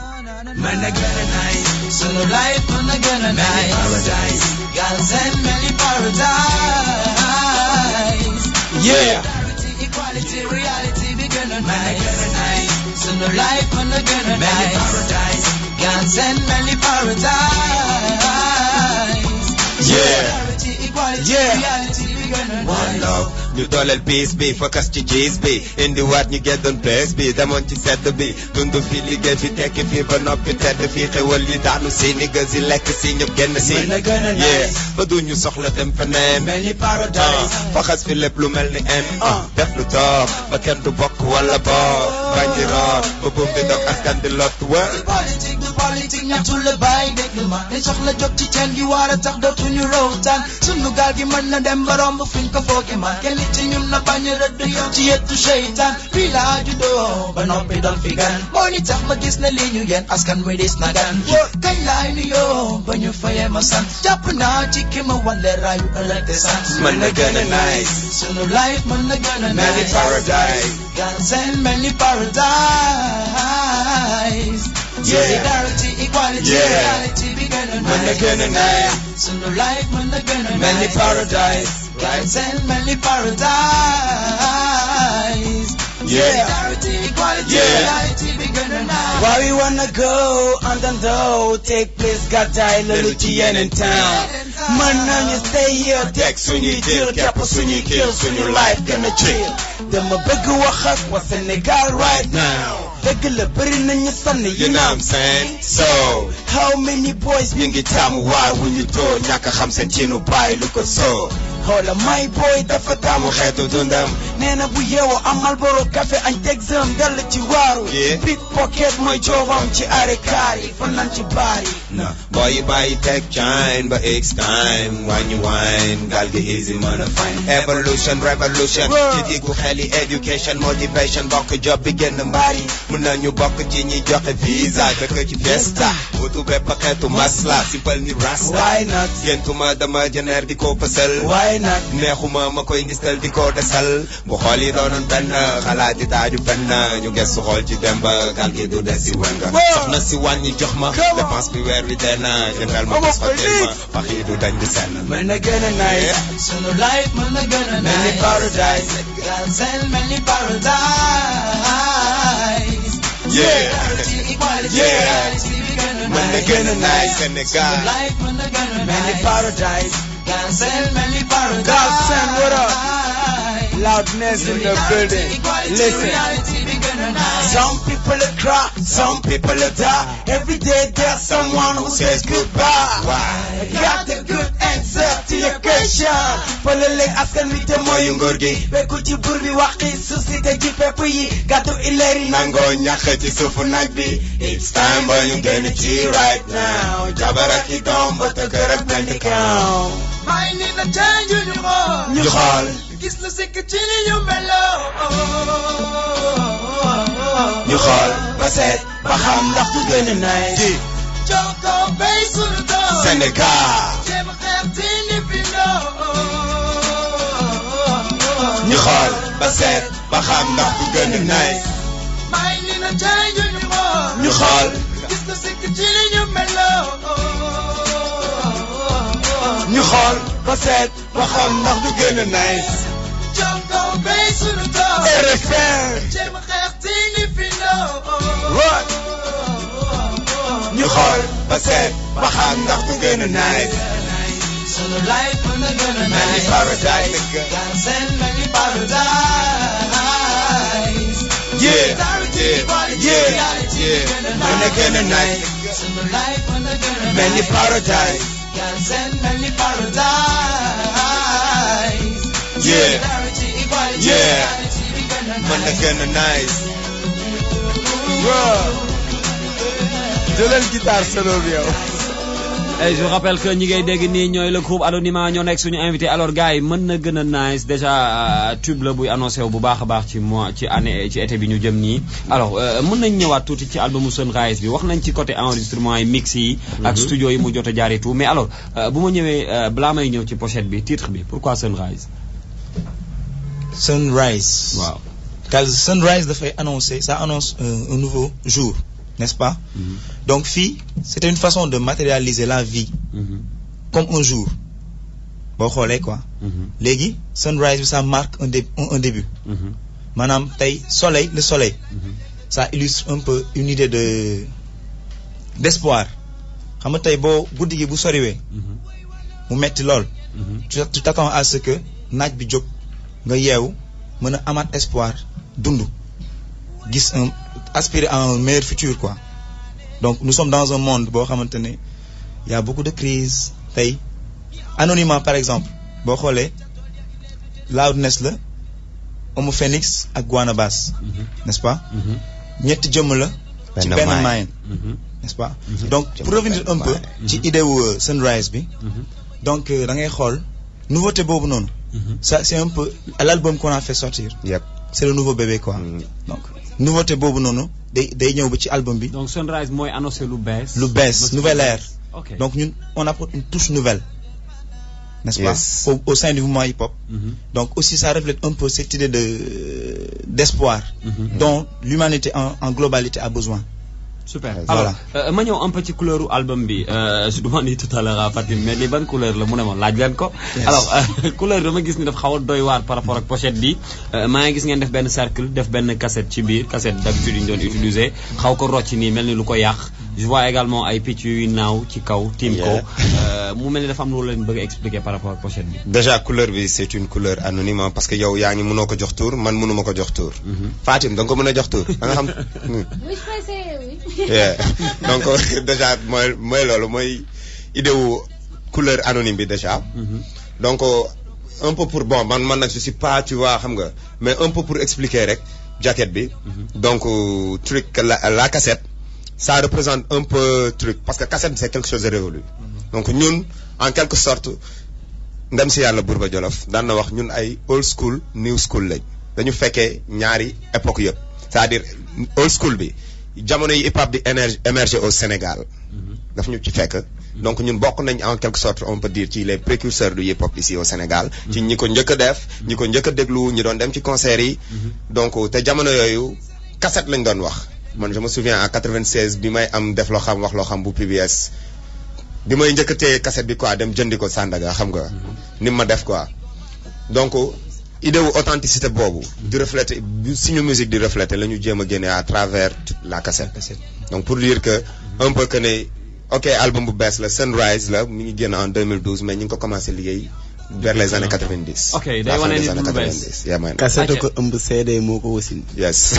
Speaker 10: Paradise, girls and many paradise.
Speaker 8: Yeah.
Speaker 10: Equality, reality, we gonna nice. So no life, man, no gonna nice. Paradise, God send many paradise.
Speaker 8: Yeah.
Speaker 10: Equality,
Speaker 8: Yeah.
Speaker 10: reality, we gonna
Speaker 8: One love. ñu dooleel peace bi focus ci gis bi indiwaat ñu geddoon place bi demoon ci sedd bi dund fi liggéey fi tekki fi ba noppi tedd fi xewal yi daanu si ni gësi lekk si ñëpp génn si yeah ba duñu soxla dem feneen mel ni paradise faxas fi lépp lu mel ni en def lu toog ba kenn du bokk wala bokk bañ di root ba buum di dog askan di lot wa
Speaker 10: politique ñaxtu la bàyyi déglu ma li soxla jóg ci teen gi war a tax dootuñu rowtaan sunu gaal gi mën na dem ba romb fiñ ko fooge ma kenn ci ñun na bañ a rëdd yoon ci yettu seytaan fii laa juddoo ba noppi doon fi gan moo ni tax ma gis na li ñu yéen askan wi dis na gan kañ laay nu yoo ba ñu fayee ma sant jàpp naa ci ki ma wàlle raayu ëllëg de sant
Speaker 8: mën na gën a nice
Speaker 10: sunu life mën na gën a nice
Speaker 8: mel ni paradise
Speaker 10: God send mel ni paradise solidarity equality reality bi gën a nice
Speaker 8: mën na gën a nice
Speaker 10: sunu life mën na gën a nice
Speaker 8: mel ni paradise
Speaker 10: God send mel ni paradise solidarity equality reality bi gën a nice
Speaker 11: Where we wanna go and then though take place gàddaay lalu ci yeneen town mën nañu stay here teg suñuy deal képp suñuy kill suñu life gën a chill dama bëgg wax ak waa Sénégal right now dëgg la bëri nañu sonn
Speaker 8: you know what I'm saying so
Speaker 11: how many boys
Speaker 8: ñu ngi taamu waar wu ñu too ñàkk a xam seen ciinu bàyyi lu ko soo
Speaker 11: xoola my boy dafa
Speaker 8: taamu xeetu dundam
Speaker 11: nee na bu yeewoo amal boro café añ teg zëm dal ci waaru big pocket mooy joobam ci are kaar yi fan nan ci baar yi
Speaker 8: boy yi bàyyi teg chine ba x time wàññi wine gal gi easy mën a find evolution revolution ci diggu xel yi education motivation bokk job bi génn mbaar yi mën nañu bokk ci ñi joxe visa dëkk ci fiesta wutu bépp xeetu masla simpal ni rasta
Speaker 11: why not
Speaker 8: géntuma dama jëneer di ko fësal
Speaker 11: why not
Speaker 8: neexuma ma koy ngistal di ko desal bu xool yi doonoon benn xalaat yi taaju benn ñu gestu xool ci demb gal gi du des si wenga soxna si wàññi jox ma dépense bi weer wi dee na jëndal ma bés hotel ma wax yi du dañ di senn
Speaker 11: mën na gën a nice
Speaker 10: sunu life mën na gën a nice
Speaker 11: mel ni paradise
Speaker 10: God send mel ni paradise solidarity equality reality bi gën a nice
Speaker 8: mën na gën a nice Sénégal
Speaker 10: sunu life mën na gën a nice
Speaker 11: mel ni paradise
Speaker 10: God send mel ni paradise
Speaker 11: God send what up loudness in the building listen some people cry some people die every day there's someone who says goodbye I got the good answer to your question falale askan wi te mooy nguur gi bekku ci bur bi waxi société ji pepp yi gàttu ileeri
Speaker 8: nangoo ñàkk ci suufu naaj bi it's time ba ñu génn ci right now jabaraki doom ba te kërëb nañ di kaw
Speaker 10: may ni na change ñu xool
Speaker 8: ñu xool
Speaker 10: gis na sikk ci ni ñu meloo
Speaker 11: ñu xool ba seet ba xam ndax du gën a nice
Speaker 10: joko bay sunu doom
Speaker 8: Sénégal
Speaker 10: jéem xeex ci ni fi ndoo
Speaker 8: ñu xool ba seet ba xam ndax du gën a nice
Speaker 10: may ni na change ñu xool
Speaker 8: ñu xool
Speaker 10: gis na sikk ci ni ñu meloo
Speaker 11: ñu xool ba seet ba xam ndax du gën a nice
Speaker 10: joko bay sunu doom
Speaker 11: RFM
Speaker 10: jéem xeex ci ni fi ndoo
Speaker 11: ñu xool ba seet ba xam ndax du gën a nice
Speaker 10: sunu life mën na gën a
Speaker 11: mel ni
Speaker 10: nice
Speaker 11: paradise
Speaker 10: God send mel ni paradise solidarity equality reality
Speaker 11: mën na gën a nice
Speaker 10: sunu life mën na gën a nice
Speaker 11: mel ni paradise
Speaker 10: God send mel ni paradise solidarity equality reality
Speaker 8: mën na gën a nice
Speaker 11: jëlal guitare solo bi yow
Speaker 5: Et je rappelle que ñi ngay dégg nii ñooy le groupe Anonymat ñoo nekk suñu invité alors gars yi mën na gën a nice déjà tube la buy annoncé wu bu baax a baax ci mois ci année ci été bi ñu jëm nii alors mën nañ ñëwaat tuuti ci albumu Sunrise bi wax nañ ci côté enregistrement yi mix yi ak studio yi mu jot a jaar et tout mais alors bu ma ñëwee balaa may ñëw ci pochette bi titre bi pourquoi Sunrise
Speaker 9: Sunrise
Speaker 5: waaw
Speaker 9: car Sunrise dafay annoncer ça annonce un nouveau jour n'est-ce pas donc fii c'était une façon de matérialiser la vie comme un jour boo xoolee quoi. léegi sunrise bi ça marque un début. maanaam tey le soleil. ça illustre un peu une idée d'espoir. xam nga tey boo guddi gi bu soriwee. mu metti lool. tu t'attends à ce que naaj bi jóg nga yeewu mën a amaat espoir dund gis aspirer à un meilleur futur quoi. donc nous sommes dans un monde boo xamante ne y a beaucoup de crises tey anonymat par exemple boo xoolee Loudness la Homo Phoenix ak Guana Bass n'est-ce pas ñetti jëmm la ci benn mind n'est-ce pas donc pour revenir un peu ci idée wu sunrise bi donc da ngay xool nouveauté boobu noonu ça c'est un peu l'album qu'on a fait sortir c'est le nouveau bébé quoi donc nouveauté boobu noonu day ñëw ba ci album bi
Speaker 5: donc sunrise mooy annoncé lu bees
Speaker 9: nouvelle ère
Speaker 5: okay.
Speaker 9: donc ñun on apporte une touche nouvelle n'est-ce pas au sein du mouvement hip-hop donc aussi ça reflète un peu cette idée d'espoir dont l'humanité en globalité a besoin.
Speaker 5: Super.
Speaker 9: Voilà.
Speaker 5: Alors ma ñëw un peu ci couleur album bi je demande tout à l'heure à Fatim mais li ban couleur la mu ne ma laaj leen ko. alors couleur dama gis ni daf xaw a doy waar par rapport ak pochette bi maa ngi gis ngeen def benn cercle def benn cassette ci biir cassette d'habitude yi ñu doon utiliser xaw ko rocc nii mel ni lu ko yàq je vois également ay picc yu naaw ci kaw tiim ko mu mel ni dafa am lu leen bëgg a expliquer par rapport ak pochette bi.
Speaker 8: déjà couleur bi c'est une couleur anonyme parce que yow yaa ngi mënoo ko jox tour man mënuma ko jox tour. Fatim da nga ko mën a jox tour da nga xam.
Speaker 4: oui je peux essayer oui.
Speaker 8: Yeah. donc déjà mooy loolu mooy idée wu couleur anonyme bi déjà. donc un peu pour bon man nag je suis pas tu vois xam nga mais un peu pour expliquer rek jaquette bi. donc truc la cassette ça représente un peu truc parce que cassette c'est quelque chose de révolu. donc ñun en quelque sorte ndem si yàlla Bourba Jolof daan na wax ñun ay old school new school lañ dañu fekkee ñaari époque yëpp c'est-à-dire old school bi. jamono yi hip hop di émerger au Sénégal daf ñu ci fekk donc ñun bokk nañ en quelque sorte on peut dire ci les précurseurs du hip hop ici au Sénégal ci ñi ko njëkk a def ñi ko njëkk a déglu ñi doon dem ci concert yi donc te jamono yooyu cassette lañ doon wax man je me souviens en 96 bi may am def loo xam wax loo xam bu PBS bi may njëkk a téye cassette bi quoi dem jëndi ko Sandaga xam nga ni ma def quoi donc idée wu authenticité boobu di refléter suñu musique di refléter la ñu jéem a génne à travers la cassette donc pour dire que un peu que ne ok album bu bees la Sunrise la mi ngi génn en 2012 mais ñu ngi ko commencé liggéey vers les années 90.
Speaker 5: ok day wane ni lu bees
Speaker 7: cassette ko ëmb CD moo ko wasin.
Speaker 8: yes.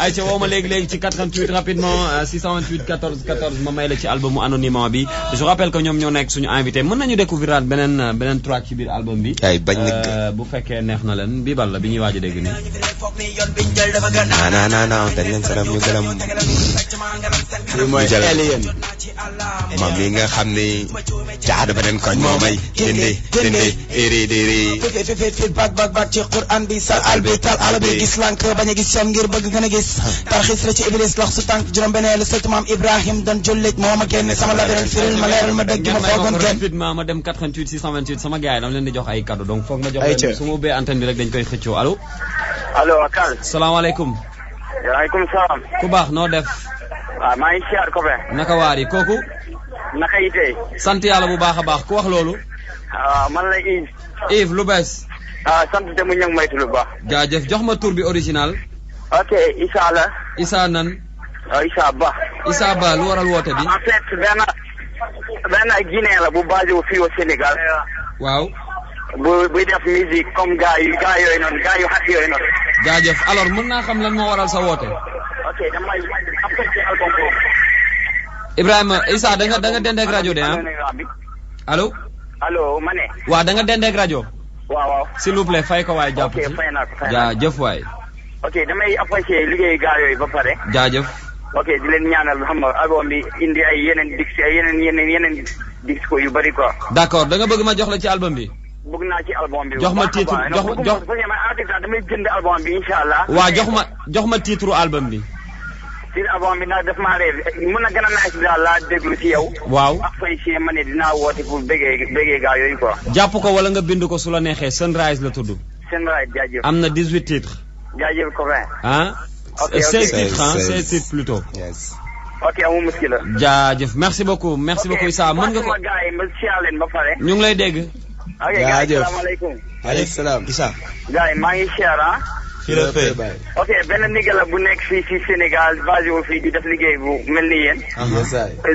Speaker 5: ayca woo ma léegi ci 88 rapidement 628 14 14 ma may la ci albumu anonymat bi je rappelle que ñoom ñoo nekk suñu invité mën nañu découvrir beneen track ci biir album bi.
Speaker 8: ay bañ nag
Speaker 5: bu fekkee neex na leen bii bal la bi ñuy waaj a dégg nii.
Speaker 8: non dañ leen saram ñu gërëm.
Speaker 7: lii mooy alien.
Speaker 8: moom mi nga xam ni caada beneen koñ moo may. dindi iri
Speaker 10: fi bak ci Quran bi sal al bi tal al bi gis lank bañ a gis yam ngir bëgg gën a gis tarxis la ci Iblis lox su tànk juróom-beneen sëtu maam Ibrahim doon jullit moo ma génne sama labirel firil ma leeral ma dëgg ma foogoon kenn
Speaker 5: rapidement ma dem 88 628 sama gars yi dama leen di jox ay cadeau donc foog ma jox leen su ma ubbee antenne bi rek dañ koy xëccoo allo
Speaker 12: Kal
Speaker 5: salaamaaleykum
Speaker 12: waaleykum salaam
Speaker 5: ku baax noo def
Speaker 12: waaw maa ngi siyaar ko fe
Speaker 5: naka waar yi kooku
Speaker 12: naka yitee
Speaker 5: sant yàlla bu baax a baax ku wax loolu
Speaker 12: man la
Speaker 5: Yves lu bees
Speaker 12: sant te mu ñëng maytu lu baax
Speaker 5: jaajëf jox ma tur bi original
Speaker 12: ok Issa la
Speaker 5: Issa nan
Speaker 12: Issa Ba
Speaker 5: Issa Ba lu waral woote bi
Speaker 12: en fait benn Guinéen la bu basé wu fii au Sénégal
Speaker 5: waaw
Speaker 12: buy def musique comme gars yooyu noonu gars yu xat yooyu noonu
Speaker 5: jaajëf alors mën naa xam lan moo waral sa woote
Speaker 12: ok damay apprécier album boobu
Speaker 5: Ibrahima Issa da nga dendeeg rajo de allo
Speaker 12: ma ne
Speaker 5: waaw da nga dendeeg rajo
Speaker 12: waaw
Speaker 5: s'il vous plaît fay ko waay jàpp ci
Speaker 12: fay naa ko
Speaker 5: jaajëf waay
Speaker 12: ok damay apprécier liggéeyu gars yooyu ba pare
Speaker 5: jaajëf
Speaker 12: ok di leen ñaanal xam nga album bi indi ay yeneen disco yu bari quoi
Speaker 5: d'accord da nga bëgg ma jox la ci album bi
Speaker 12: bëgg naa ci album bi
Speaker 5: jox ma titre jox
Speaker 12: damay jënd album bi inshallah
Speaker 5: waaw jox ma titre album bi
Speaker 12: titre album bi nag daf maa réew mën na gën a naaj daal laa déglu ci yow
Speaker 5: waaw
Speaker 12: apprécier ma ne dinaa woote pour bëggee gars yooyu quoi
Speaker 5: jàpp ko wala nga bind ko su la neexee Sunrise la tudd
Speaker 12: Sunrise jaajëf
Speaker 5: am na 18 titres
Speaker 12: jaajëf copain
Speaker 5: ah 16 titres 16 titres plutôt
Speaker 8: yes
Speaker 12: ok amul muskila.
Speaker 5: jaajëf merci beaucoup Issa mën nga ko.
Speaker 12: ok gars yi ma siyaar leen ba pare.
Speaker 5: ñu ngi lay dégg.
Speaker 12: ok gars yi salaamaaleykum.
Speaker 7: aleykum salaam Issa.
Speaker 12: gars yi maa ngi siyaar ah. ok benn nigga la bu nekk fii ci Sénégal basé wu fii di def liggéey bu mel ni yéen.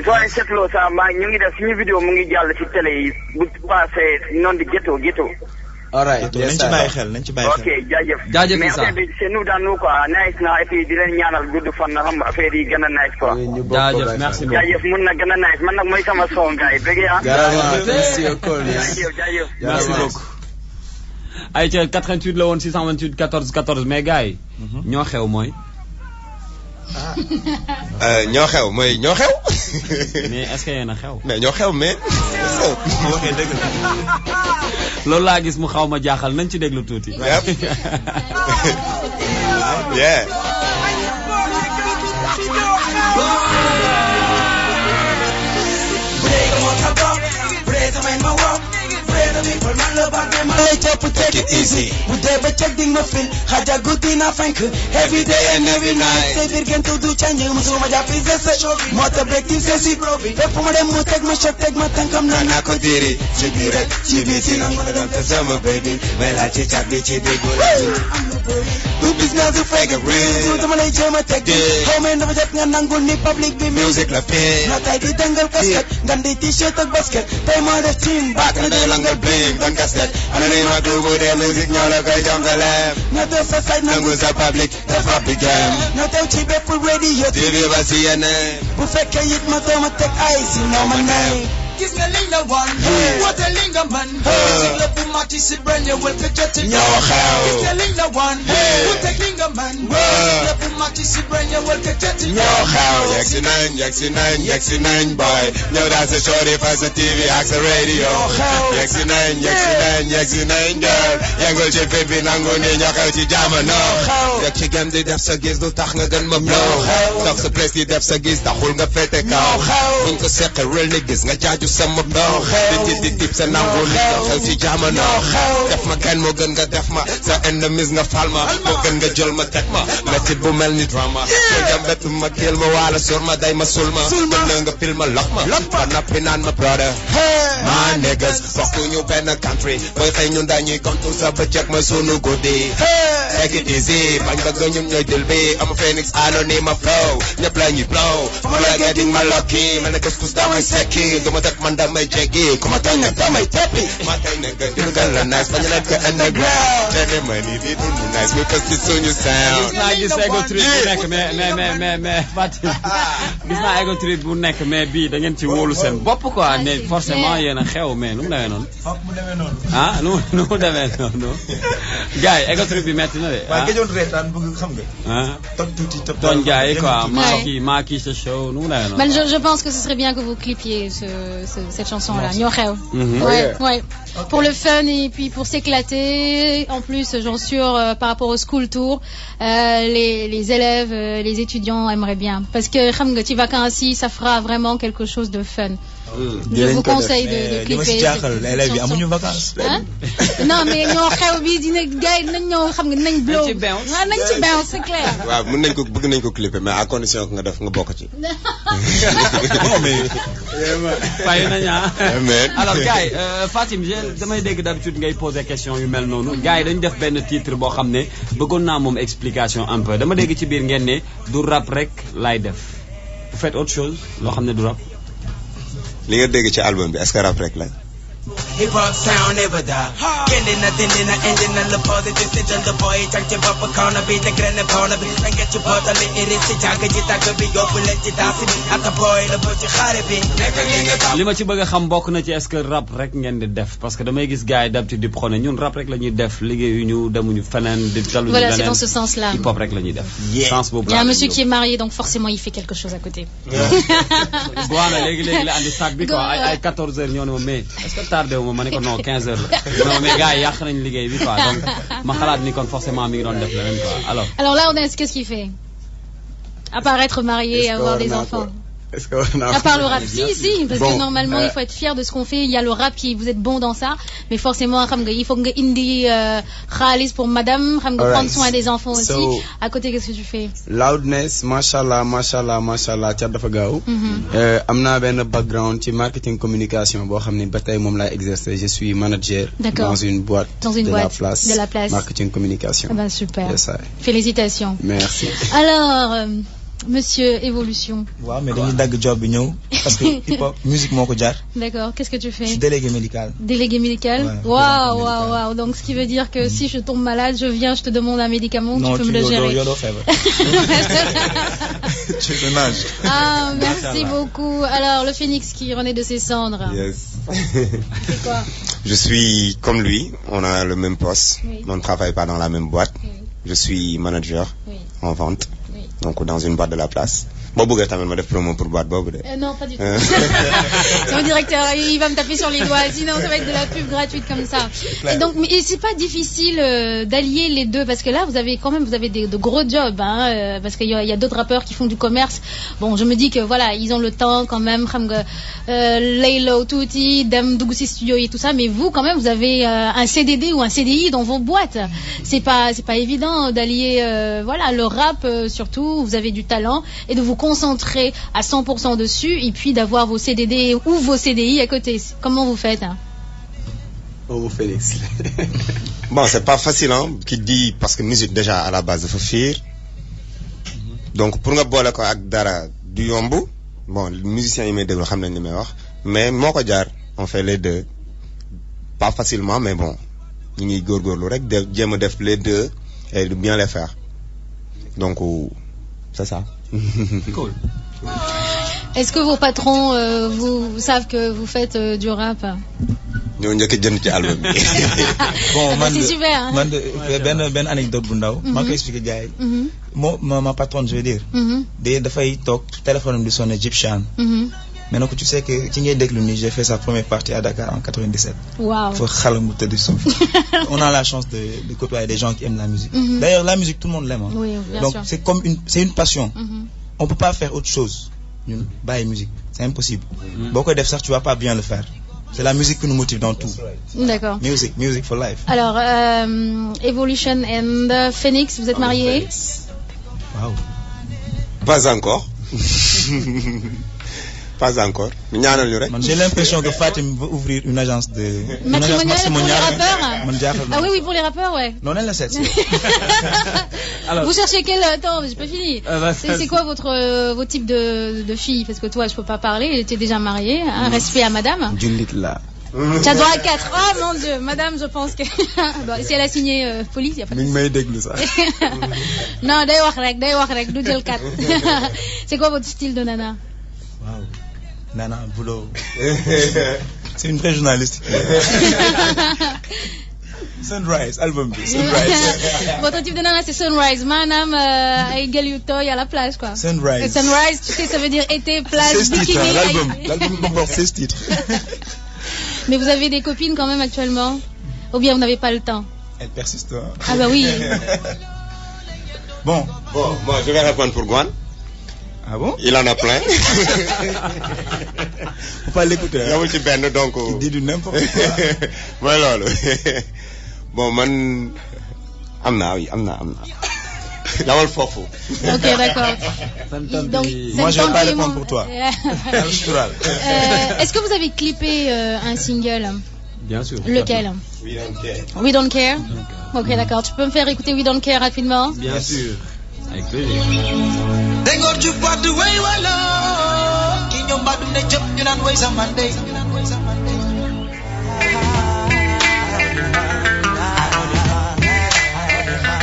Speaker 12: soo leen seetloo sax ñu ngi def suñu vidéo mu ngi jàll ci télé yi bu passé noonu di ghetto.
Speaker 7: alright
Speaker 9: nañ ci bàyyi xel
Speaker 12: ok jaajëf mais affaire bi c'est nous dans nous quoi nice na et puis di leen ñaanal gudd fan na xam affaire yi gën a nice quoi.
Speaker 5: jaajëf merci beaucoup
Speaker 12: jaajëf mun na gën a nice man nag mooy sama son gars yi bëgg ah. jaajëf
Speaker 5: merci beaucoup. ay ca 88 la woon 628 14 14 mais gars yi. ñoo xew mooy.
Speaker 8: ñoo xew mooy ñoo xew.
Speaker 5: mais est-ce que yéen a xew.
Speaker 8: mais ñoo xew mais.
Speaker 9: mu waxee dëgg la.
Speaker 5: loolu laa gis mu xaw ma jaaxal nañ ci déglu tuuti.
Speaker 8: yeah.
Speaker 10: Take it easy. Bu dee ba ceg ding ma fil xaja guddi na fenk every day and every night. Say biir gën tudd change musuma jàppi zese moo ta break ti sesi fépp ma dem mu teg ma choc teg ma tànkam na naa ko diri ci biir rek ci biir si nangu na doon te sama baby may laa ci cat bi ci déggu la du business du fake real dama lay jéem a teg xaw ma dafa jot nga nangul ni public bi music la fee na tay di dangal casquette ngan di t-shirt ak basket tey moo def team back na day langal bling dan casquette ana ni ma du bu dee music ñoo la koy jam sa leem na def sa side nangul sa public dafa big game na teew ci bépp radio TV ba si yeneen bu fekkee it ma dooma teg ay si noo ma nay gis nga li nga wan woote li nga man music la bu mati si brain ñëwal ka jot ñoo xew gis nga li nga wan woote li nga man music la bu mati si brain ñëwal ka jot ñoo xew yegg si nañ boy ñëw daal sa shorty fa sa TV ak sa radio yegg si nañ girl yëngul ci fit bi nangu ni ñoo xew ci jamono yegg ci game di def sa gis du tax nga gën ma blow toog sa place di def sa gis taxul nga fete kaw buñ ko seqe real ni gis nga jaaju sama bow di tip sa nangu li xew ci jamono def ma kenn moo gën nga def ma sa enemies nga fal ma moo gën nga jël ma teg ma métti bu mel ni drama soo jam bett ma kill ma wala sur ma day ma sul ma mën nga fil ma lox ma ba nappi naan ma brother my niggas bokkuñu benn country booy xëy ñun dañuy kontu sa bëccëg ma sunu guddi take it easy bañ bëgg ñun ñooy dil bi ama phoenix anonyme ma flow ñëpp la ñuy blow mu la getting ma lucky mel ne kës kus damay sekki duma teg man damay jéggi ku ma tooñ nag damay teppi ma tey nag dil nga la nice bañ nekk underground tene ma ni di dund nice mi fës ci suñu sound
Speaker 5: gis naa gis ego trip bu nekk mais Fatim gis naa ego trip bu nekk mais bii da ngeen ci wóolu seen bopp quoi ne forcément yéen a xew mais nu mu demee noonu ah nu mu demee noonu gars yi ego trip bi metti na de
Speaker 9: waaye gëjoon reetaan bëgg xam nga
Speaker 5: ah
Speaker 9: toog tuuti toog
Speaker 5: tooñ gars yi quoi maa kii sa show nu mu demee noonu
Speaker 4: Ben, je pense que ce serait bien que vous clipiez cette chanson-là, Ñoo xew. Ouais. Pour le fun et puis pour s'éclater. En plus, j'en suis sûre, par rapport au school tour, les élèves, les étudiants aimeraient bien. Parce que xam nga ci vacances yi, ça fera vraiment quelque chose de fun. Je vous conseille de clipper cette chanson.
Speaker 9: amuñu vacances.
Speaker 4: Non mais Ñoo xew bi dina gars yi nañ ñoo xam nga nañ blow. Nañ ci bounce, c'est clair.
Speaker 8: waaw mën nañ ko bëgg nañ ko clipper mais à condition que nga def nga bokk ci.
Speaker 5: fay nañ alors gars yi Fatim damay dégg d'habitude ngay poser question yu mel noonu gars yi dañu def benn titre boo xam ne bëggoon naa moom explication un peu dama dégg ci biir ngeen ne du rap rek laay def vous faites autre chose loo xam ne du rap.
Speaker 8: li nga dégg ci album bi est-ce que rap rek la.
Speaker 10: Hip hop sound never die. Killing nothing in the engine and the positive sit on the boy. Tank your papa corner be the grand corner be. And get your bottle it is the jaga jita could be go let it dance at the boy the but you xare bi.
Speaker 5: li ma ci bëgg a xam bokk na ci est-ce que rap rek ngeen di def parce que damay gis gars yi d'habitude di prôné ñun rap rek la ñuy def liggéeyu ñu demuñu feneen di taluñu
Speaker 4: Voilà, c'est dans ce sens-là.
Speaker 5: hip hop rek la ñuy def. sens boobu
Speaker 4: Il y a un monsieur qui est marié donc forcément il fait quelque chose à côté.
Speaker 5: Voilà léegi la andi sac bi quoi ay 14 heures ñoo ne ma mais est-ce que tardé wu ma ne ko non 15 heures la non mais gars yi yàq nañ liggéey bi quoi donc ma xalaat ni kon forcément mi ngi doon def leneen quoi alors
Speaker 4: là on est qu'est-ce qu'il fait? À part être marié et avoir des enfants.
Speaker 7: Est-ce que on a...
Speaker 4: À part le rap, si, parce que normalement il faut être fier de ce qu'on fait. Il y a le rap qui vous êtes bon dans ça, mais forcément il faut que indi khalis pour madame, prendre soin des enfants aussi. À côté, qu'est-ce que tu fais?
Speaker 7: Loudness, mashallah, tiat dafa gaaw. Amna ben background ci marketing communication bo xamni ba tay mom la exercer. Je suis manager dans une boîte de la place marketing communication.
Speaker 4: Ah ben super.
Speaker 7: Yes,
Speaker 4: félicitations.
Speaker 7: Merci.
Speaker 4: Alors Monsieur Évolution.
Speaker 9: Waaw, mais dañuy dag job bi ñew parce que hip hop musique moko jar.
Speaker 4: D'accord, qu'est-ce que tu fais?
Speaker 9: Je suis délégué médical.
Speaker 4: Délégué médical? Waouh. Donc ce qui veut dire que si je tombe malade, je viens, je te demande un médicament, tu peux me le gérer.
Speaker 9: Non, tu fais mal.
Speaker 4: Ah, merci beaucoup. Alors le phénix qui renaît de ses cendres.
Speaker 8: Yes.
Speaker 4: C'est quoi?
Speaker 8: Je suis comme lui, on a le même poste, mais on ne travaille pas dans la même boîte. Je suis manager en vente. Donc dans une boîte de la place. Bon, vous avez me promo pour boîte bob.
Speaker 4: Non, pas du tout. C'est mon directeur, il va me taper sur les doigts. Sinon, ça va être de la pub gratuite comme ça. Et donc, mais c'est pas difficile d'allier les deux parce que là, vous avez de gros jobs, hein, parce qu'il y a d'autres rappeurs qui font du commerce. Bon, je me dis que voilà, ils ont le temps quand même. Laylo, Tutti, Dem, Dougousi Studio et tout ça. Mais vous, quand même, vous avez un CDD ou un CDI dans vos boîtes. C'est pas évident d'allier, voilà, le rap surtout. Vous avez du talent et de vous concentrer à 100% dessus et puis d'avoir vos CDD ou vos CDI à côté. Comment vous faites?
Speaker 7: Oh, Félix.
Speaker 8: Bon, c'est pas facile, hein, qui dit, parce que musique déjà à la base, il faut fuir. Donc, pour nga boole ko ak dara du yomb, bon, les musiciens ils me déglu xam nañ li may wax, mais moo ko jaar, on fait les deux. Pas facilement, mais bon, ñu ngi góorgóorlu rek jéem a def les deux et de bien les faire. Donc, c'est ça.
Speaker 5: Cool.
Speaker 4: Est-ce que vos patrons vous savent que vous faites du rap?
Speaker 8: ñoo njëkk jënd ci album bi.
Speaker 9: Bon,
Speaker 4: c'est super.
Speaker 9: Man ben anecdote bu ndaw. Ma ko expliquer gars yi. Ma patronne, je veux dire. Dafay toog téléphone am di sonné Egyptian. Maintenant que tu sais que ci ngay déglu ni j'ai fait sa première partie à Dakar en 97.
Speaker 4: Waouh.
Speaker 9: Faut xalam mu tëdd suuf. On a la chance de côtoyer des gens qui aiment la musique. D'ailleurs la musique tout le monde l'aime.
Speaker 4: Oui, bien
Speaker 9: donc
Speaker 4: sûr.
Speaker 9: c'est comme une passion. On peut pas faire autre chose. Ñun bàyyi musique, c'est impossible. Boo koy def sax tu vas pas bien le faire. C'est la musique qui nous motive dans tout.
Speaker 4: D'accord.
Speaker 9: Music for life.
Speaker 4: Alors Evolution and Phoenix, vous êtes mariés?
Speaker 9: Wow.
Speaker 8: Pas encore. Pas encore.
Speaker 9: J'ai l'impression que Fatim veut ouvrir une agence de
Speaker 4: matrimoniale pour les rappeurs. Ah oui, pour les rappeurs, ouais.
Speaker 9: Non, elle l'a 7.
Speaker 4: Alors, vous cherchez quel... Attends, j'ai pas fini. C'est quoi votre type de fille? Parce que toi, je peux pas parler, elle était déjà mariée. Un respect à madame.
Speaker 7: Julit là.
Speaker 4: Tu as droit à 4. Oh mon Dieu, madame, je pense que... Bon, si elle a signé police, il n'y a pas de...
Speaker 7: Mi ngi may déglu ça.
Speaker 4: Non, day wax rek, du jël 4. C'est quoi votre style de nana?
Speaker 9: Wow. Nana, boulot. C'est une vraie journaliste. Sunrise, album B, Sunrise.
Speaker 4: Votre type de nana, c'est Sunrise. Manam, ay gel yu toy à la plage, quoi.
Speaker 9: Sunrise.
Speaker 4: Sunrise, tu sais, ça veut dire été, plage,
Speaker 9: 16
Speaker 4: bikini.
Speaker 9: Titres, l'album comporte 16 titres.
Speaker 4: Mais vous avez des copines quand même actuellement? Ou bien vous n'avez pas le temps?
Speaker 9: Elle persiste. Hein?
Speaker 4: Ah bah oui.
Speaker 8: Bon, moi je vais répondre pour Gwan.
Speaker 9: Ah bon?
Speaker 8: Il en a plein.
Speaker 9: Faut pas l'écouter.
Speaker 8: Donc,
Speaker 9: il dit du n'importe quoi.
Speaker 8: Voilà. Bon, man, amna. Yamal fofu.
Speaker 4: Ok, d'accord.
Speaker 9: Donc, moi, je vais pas répondre pour toi.
Speaker 4: Est-ce que vous avez clippé un single?
Speaker 5: Bien sûr.
Speaker 4: Lequel? We Don't Care. Ok, d'accord. Tu peux me faire écouter We Don't Care rapidement?
Speaker 5: Bien sûr. Avec plaisir.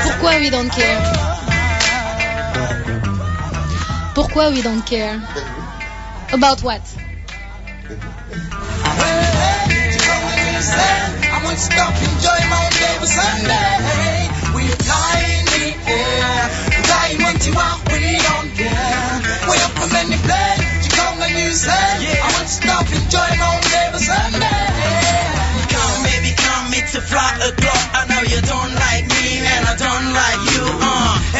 Speaker 4: Pourquoi We Don't Care? Pourquoi We Don't Care? About what?
Speaker 10: I won't stop enjoying my day with Sunday. We fly in the air, diamond to walk, we don't care. We up from any place, you come and you say, I won't stop enjoying my day with Sunday. Come baby, come, it's a fly o'clock. I know you don't like me and I don't like you.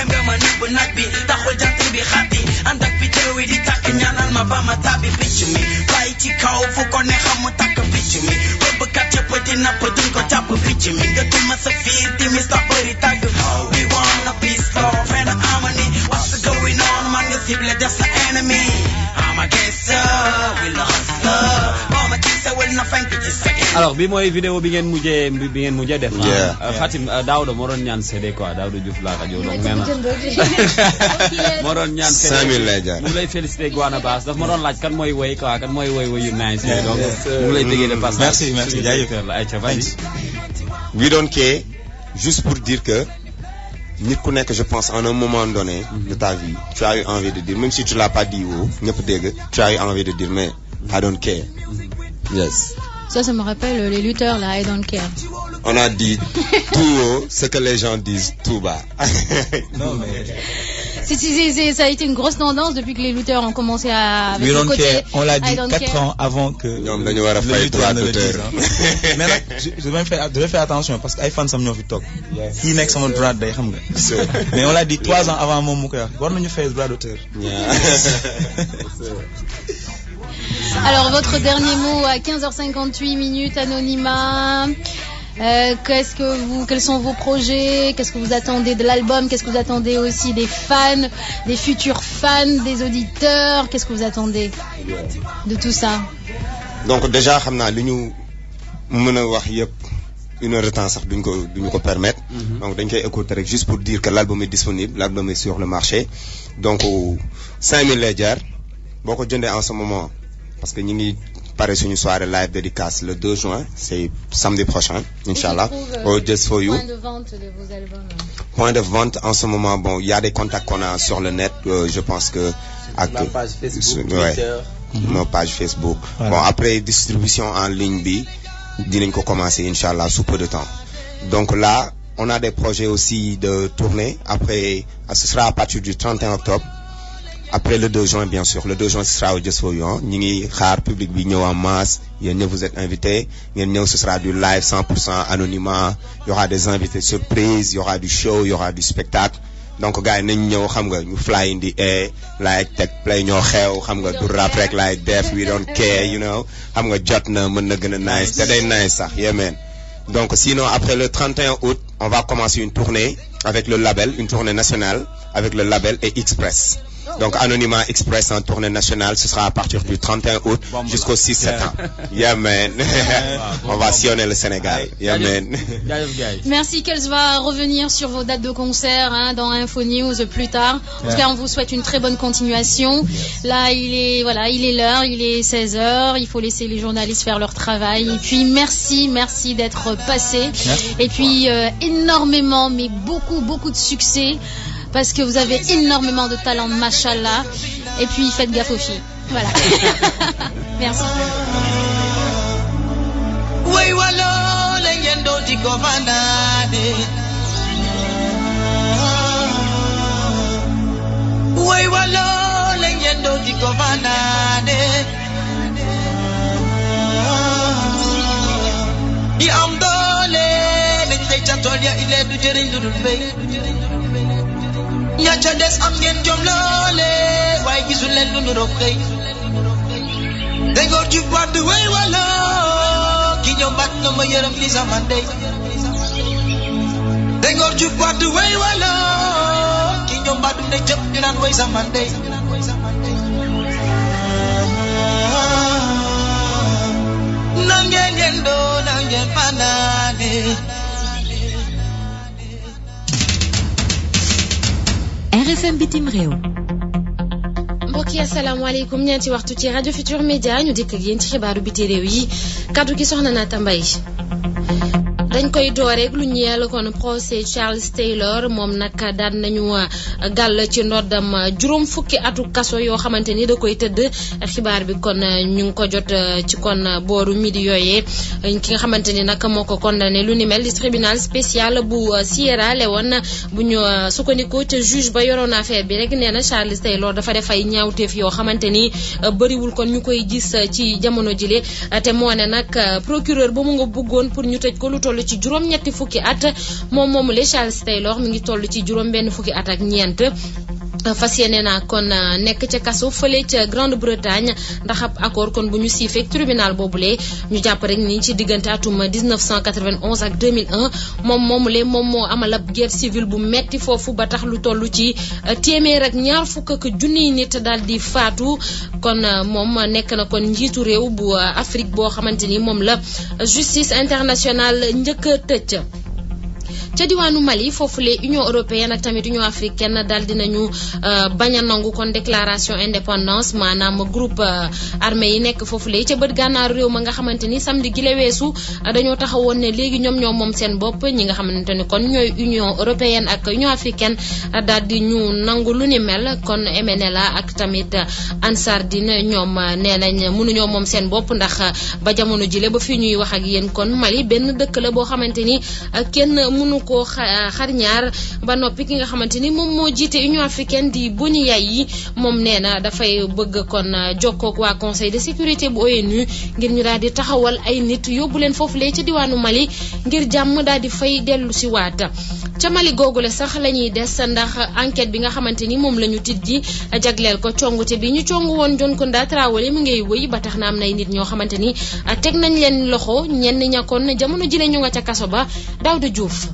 Speaker 10: And when my neighbor not be, that will just be happy. And that be tell with it, I can picc mi bàyyi ci kaw fu ko ne xam mu takk picc mi bëggkat yëpp di napp duñ ko jàpp picc mi nga duma sa fiir di mis tax bëri tàgg we want a peace love and harmony what's going on man nga cible def sa enemy I'm a gangster will a hustler mama kisa will na fank ci sa
Speaker 5: alors bi mooy vidéo bi ngeen mujjee def Fatim Daouda moo doon ñaan CD quoi Daouda Diouf laa rajo donc nee na moo doon ñaan CD
Speaker 8: 5000 lay jaar
Speaker 5: mu lay félicité Guana Bass daf ma doon laaj kan mooy woy quoi kan mooy woy yu nice donc mu lay déggee de passage
Speaker 9: merci jaajëf
Speaker 5: la ay ca vas-y
Speaker 8: We Don't Care juste pour dire que nit ku nekk je pense en un moment donné de ta vie tu as eu envie de dire même si tu l'as pas dit woo ñëpp dégg tu as eu envie de dire mais I don't care. Yes.
Speaker 4: Ça me rappelle les lutteurs là, I don't care.
Speaker 8: On a dit tout haut ce que les gens disent tout bas.
Speaker 9: Non mais
Speaker 4: ça a été une grosse tendance depuis que les lutteurs ont commencé à avec le côté care.
Speaker 9: On l'a dit 4 ans avant que
Speaker 8: ñoom dañu war a fay droit d'auteur.
Speaker 9: Mais nag je devais faire attention parce que ay fans sam ñoo fi toog. Kii nekk sama droit day xam nga. Mais on l'a dit 3 ans avant moom mu koy wax war nañu fay droit d'auteur.
Speaker 4: Alors votre dernier mot à 15h58 minutes Anonymat. Quels sont vos projets? Qu'est-ce que vous attendez de l'album? Qu'est-ce que vous attendez aussi des fans, des futurs fans, des auditeurs? Qu'est-ce que vous attendez de tout ça?
Speaker 8: Donc déjà xam naa li ñu mën a wax yëpp une heure de temps sax duñ ko permettre. Donc dañ koy écouter rek juste pour dire que l'album est disponible, l'album est sur le marché. Donc 5000 lay jar boo ko jëndee en ce moment parce que ñu ngi pare suñu soirée live dédicace le 2 juin, c'est samedi prochain, Inch'Allah, au Just For You.
Speaker 4: Point de vente de vos albums.
Speaker 8: Point de vente en ce moment, bon, il y a des contacts qu'on a sur le net, je pense que avec
Speaker 7: la page Facebook,
Speaker 8: Twitter, nos pages Facebook. Voilà. Bon, après distribution en ligne bi dinañ ko commencer Inch'Allah sous peu de temps. Donc là, on a des projets aussi de tournée. Après, ce sera à partir du 31 octobre. Après le 2 juin, bien sûr. Le 2 juin, ce sera au Just For You. Ñi ngi xaar public bi ñëw en masse. Yéen ñëpp vous êtes invités. Ngeen ñëw, ce sera du live 100% anonymat. Il y aura des invités surprises. Il y aura du show. Il y aura du spectacle. Donc gars yi nañ ñëw xam nga ñu fly in the air like teg play ñoo xew xam nga du rap rek like def we don't care you know xam nga jot na mën na gën a nice te day nice sax yeah man. Donc sinon après le 31 août on va commencer une tournée avec le label, une tournée nationale avec le label et Express. Donc Anonymat Express en tournée nationale, ce sera à partir du 31 août jusqu'au 6 septembre. Yeah man. On va sillonner le Sénégal. Yeah man.
Speaker 4: Merci Kels va revenir sur vos dates de concert dans Info News plus tard. En tout cas, on vous souhaite une très bonne continuation. Là, il est l'heure, il est 16h, il faut laisser les journalistes faire leur travail. Et puis merci d'être passé. Et puis énormément mais beaucoup de succès. Parce que vous avez énormément de talent, machallah. Et puis, faites gaffe aux filles. Voilà. Merci.
Speaker 10: ñaca des am ngeen jom loole waaye gisul leen lu nu roog xëy dangoor ju wadd way walo ki ñëw mat na ma yërëm li zaman dey dangoor ju wadd way walo ki ñëw mbadum ne jëpp ñu naan way zaman dey nangeen ngeen doo nangeen fanaane
Speaker 13: RFM bitim réew.
Speaker 4: mbokk yi asalaamaaleykum ñeenti waxtu ci rajo Futur Média ñu dikk ak yéen ci xibaaru biti réew yi kaddu gi soxna Naata Mbaye dañ koy door rek lu ñeel kon procès Charles Taylor moom nag daan nañu gàll ci ndoddam juróom fukki atu kaso yoo xamante ni da koy tëdd xibaar bi kon ñu ngi ko jot ci kon booru midi yooyee ki nga xamante ni nag moo ko condamné lu ni mel di tribunal spécial bu Sierra Leone bu ñu sukkandiku te juge ba yoroon affaire bi rek nee na Charles Taylor dafa def ay ñaawteef yoo xamante ni bëriwul kon ñu koy gis ci jamono jile te moo ne nag procureur ba mu nga bëggoon pour ñu tëj ko lu toll ci juróom-ñetti fukki at moom moomu le Charles Taylor mi ngi toll ci juróom benn fukki at ak ñeent
Speaker 14: fas yéene naa kon nekk ca kaso fële ca Grande-Bretagne ndax ab accord kon bu ñu siifeek tribunal boobule ñu jàpp rek ni ci diggante atum 1991 ak 2001 moom moo amal ab guerre civile bu metti foofu ba tax lu toll ci téeméer ak ñaar fukk ak junniy nit daal di faatu kon moom nekk na kon njiitu réew bu Afrique boo xamante ni moom la justice internationale njëkk a tëj. ca diwaanu Mali foofule Union européenne ak tamit Union africaine daal dinañu bañ a nangu kon déclaration indépendance maanaam groupe armé yi nekk foofule ca bët gànnaaru réew ma nga xamante ni samedi gi la weesu dañoo taxawoon ne léegi ñoom ñoo moom seen bopp ñi nga xamante ni kon ñooy Union européenne ak Union africaine daal di ñu nangu lu ni mel kon MNLA ak tamit Ansar Dine ñoom nee nañ mënuñoo moom seen bopp ndax ba jamono jile ba fii ñuy wax ak yéen kon Mali benn dëkk la boo xamante ni kenn mënu ko xar ñaar ba noppi ki nga xamante ni moom moo jiite Union africaine di Boni Yayi moom nee na dafay bëgg kon jokkoog waa conseil de sécurité bu ONU ngir ñu daal di taxawal ay nit yóbbu leen foofu lee ci diwaanu Mali ngir jàmm daal di fay dellu si waat ca Mali googule sax la ñuy des ndax enquête bi nga xamante ni moom la ñu tijji jagleel ko congute bi ñu congu woon Jonkunda Traoré mu ngay wëy ba tax na am nay nit ñoo xamante ni teg nañ leen loxo ñenn ña kon jamono jile ñu nga ca kaso ba Daouda Diouf.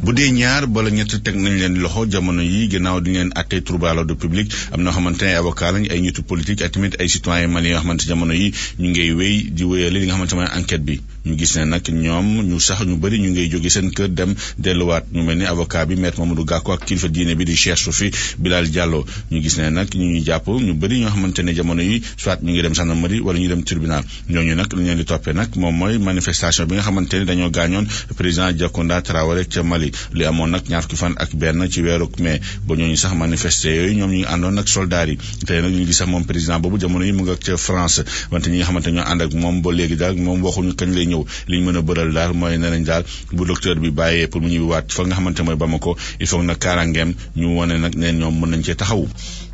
Speaker 15: bu dee ñaar bala ñett teg nañ leen loxo jamono yi ginnaaw di leen àtte trouble à l'ordre public am na xamante ne ay avocat lañ ay nitu politique ak tamit ay citoyen malien yoo xamante jamono yi ñu ngay wéy di wéyale li nga xamante mooy enquête bi ñu gis ne nag ñoom ñu sax ñu bëri ñu ngay jóge seen kër dem delluwaat ñu mel ni avocat bi maître Mamadou Gakou ak kilifa diine bi di Cheikh Soufi Bilal Diallo ñu gis ne nag ñu jàpp ñu bëri ñoo xamante ne jamono yi soit ñu ngi dem gendarmerie wala ñu dem tribunal ñooñu nag lu ñu leen di toppee nag moom mooy manifestation bi nga xamante ne dañoo gaañoon président Jonkunda Traoré ca Mali li amoon nag ñaar fukki fan ak benn ci weeru mai ba ñooñu sax manifesté yooyu ñoom ñu ngi àndoon ak soldats yi tey nag ñu ngi sax moom président boobu jamono yi mu nga ca France wante ñi nga xamante ñoo ànd ak moom ba léegi daal moom waxuñu kañ lay ñëw li ñu mën a bëral daal mooy ne nañ daal bu docteur bi bàyyee pour mu ñibbi waat fa nga xamante mooy Bamako il faut nag kaaraangeem ñu wane nag neen ñoom mën nañ cee taxawu.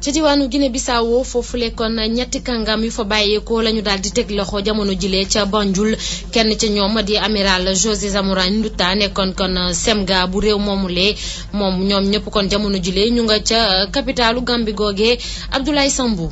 Speaker 14: ca diwaanu Guinée Bissau foofu lekkoon ñetti kàngam yu fa bàyyeekoo la ñu daal di teg loxo jamono jilee ca Banjul kenn ca ñoom di amiral José Zamora Nduta nekkoon kon semga bu réew moomulee moom ñoom ñëpp kon jamono jilee ñu nga ca capitalu Gambie googee Abdoulaye Sambou.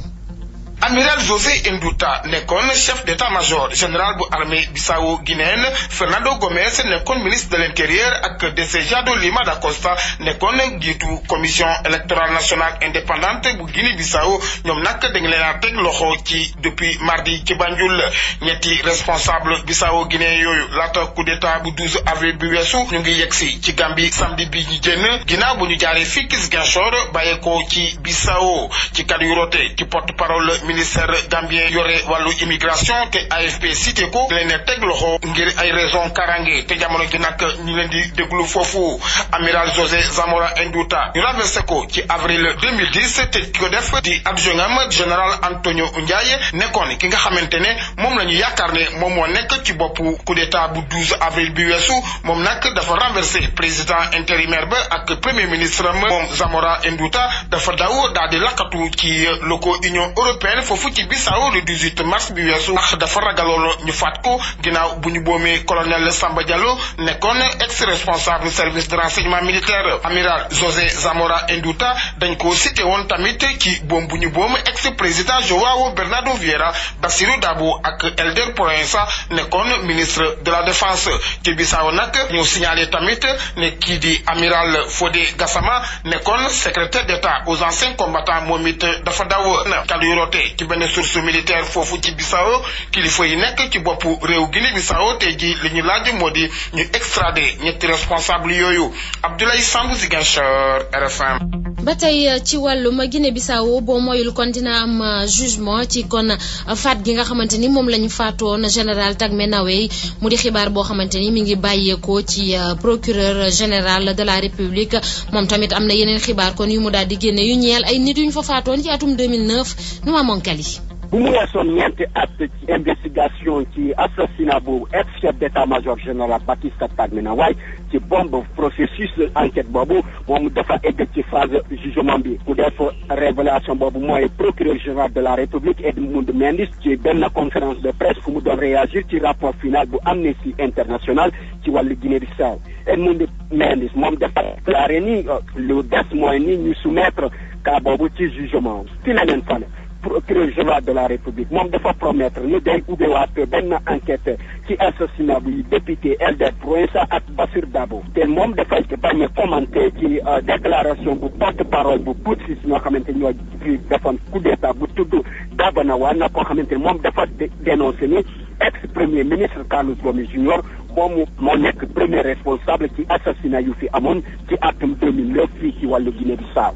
Speaker 16: Amiral José Nduta nekkoon chef d'état-major général bu armée bissau-guinéenne Fernando Gomes nekkoon ministre de l'intérieur ak Desejado Lima da Costa nekkoon jiitu commission électorale nationale indépendante bu Guinée-Bissau ñoom nag dañ leen a teg loxo ci depuis mardi ci Banjul ñetti responsable bissau-guinéen yooyu laata coup d'état bu 12 avril bi weesu ñu ngi yegsi ci Gambie samedi bi ñu génn ginnaaw bu ñu jaaree fii ci Ziguinchor bàyyeekoo ci Bissau ci kaddu yu rote ci porte-parole ministère gambien yore wàllu immigration te AFP cité ko leen ne teg loxo ngir ay raison karange te jamono gi nag ñu leen di déglu foofu amiral José Zamora Nduta ñu renversé ko ci avril 2010 te ki ko def di adjoint général Antonio Ndiaye nekkoon ki nga xamante ne moom la ñu yaakaar ne moom moo nekk ci boppu coup d'état bu 12 avril bi weesu moom nag dafa renversé président intérimaire ba ak premier ministre moom Zamora Nduta dafa daw daal di lakkatu ci locaux Union européenne foofu ci Bissau le 18 mars bi weesu ndax dafa ragaloon ñu faat ko ginnaaw bu ñu boomee colonel Samba Diallo nekkoon ex-responsable service de renseignement militaire amiral José Zamora Nduta dañ ko cité woon tamit ci boom bu ñu boom ex-président João Bernardo Vieira Bassirou Dabo ak Elder Proença nekkoon ministre de la défense ci Bissau nag ñu signalé tamit ne kii di amiral Fodé Gassama nekkoon secrétaire d'État aux anciens combattants moom it dafa daw na kaddu yu rote ci benn source militaire foofu ci Bissau kilifa yi nekk ci boppu réew Guinée Bissau tey ji li ñu laaj moo di ñu extradé ñetti responsable yooyu Abdoulaye Sambou Ziguinchor RFM.
Speaker 14: ba tey ci wàllum Guinée Bissau boo moyul kon dina am jugement ci kon faat gi nga xamante ni moom la ñu faatoon général Tagme Nawey mu di xibaar boo xamante ni mi ngi bàyyeekoo ci procureur général de la République moom tamit am na yeneen xibaar kon yu mu daal di génne yu ñeel ay nit yu ñu fa faatoon ci atum 2009 nu ma monkali
Speaker 17: bu mu weesoon ñeenti at ci investigation ci assassinat bu ex chef d'état-major général Baptista Tagme Nawey ci bombe processus enquête boobu moom dafa egg ci phase jugement bi ku def révélation boobu mooy procureur général de la République Edmund Mendes ci benn conférence de presse fu mu doon réagir ci rapport final bu Amnesty International ci wàllu Guinée-Bissau Edmund Mendes moom dafa déclaré ni lu des mooy ni ñu soumettre cas boobu ci jugement fi la leen fale procureur général de la République moom dafa promettre ni day ubbiwaat benn enquête ci assassinat bu député Elder Prouença ak Bassirou Dabo te moom dafay bañ a commenter ci déclaration bu porte-parole bu putschis ñoo xamante ñoo fi defoon coup d'état bu tudd Dabana Wane koo xamante ni moom dafa dénoncé ni ex-premier ministre Carlos Gomes Junior moom moo nekk premier responsable ci assassinat yu fi amoon ci atum 2009 fii ci wàllu Guinée-Bissau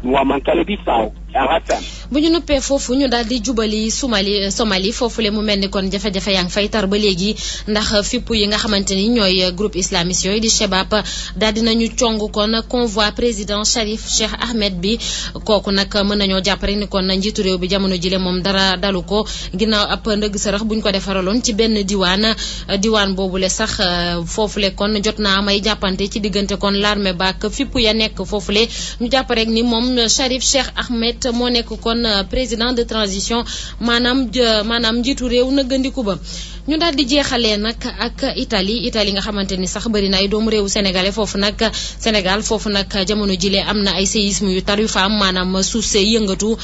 Speaker 17: Mouamankalé Bissau RFM.
Speaker 14: bu ñu nuppee foofu ñu daal di jubali Somalie foofule mu mel ni kon jafe-jafe yaa ngi fay tar ba léegi ndax fipp yi nga xamante ni ñooy groupe islamiste yooyu di Chebab daal di nañu cong kon convoi président Sharif Cheikh Ahmed bi kooku nag mën nañoo jàpp rek ni kon njiitu réew bi jamono jile moom dara dalu ko ginnaaw ab ndëgg sërëx buñ ko defaraloon ci benn diwaan boobule sax foofule kon jot naa may jàppante ci diggante kon l'armée baak fipp ya nekk foofule ñu jàpp rek ni moom Sharif Cheikh Ahmed moo nekk kon président de transition maanaam njiitu réew na gëndiku ba ñu daal di jeexalee nag ak Italie nga xamante ni sax bëri na ay doomu réewu sénégal foofu nag jamono jile am na ay séisme yu tar yu fa am maanaam suuf see yëngatu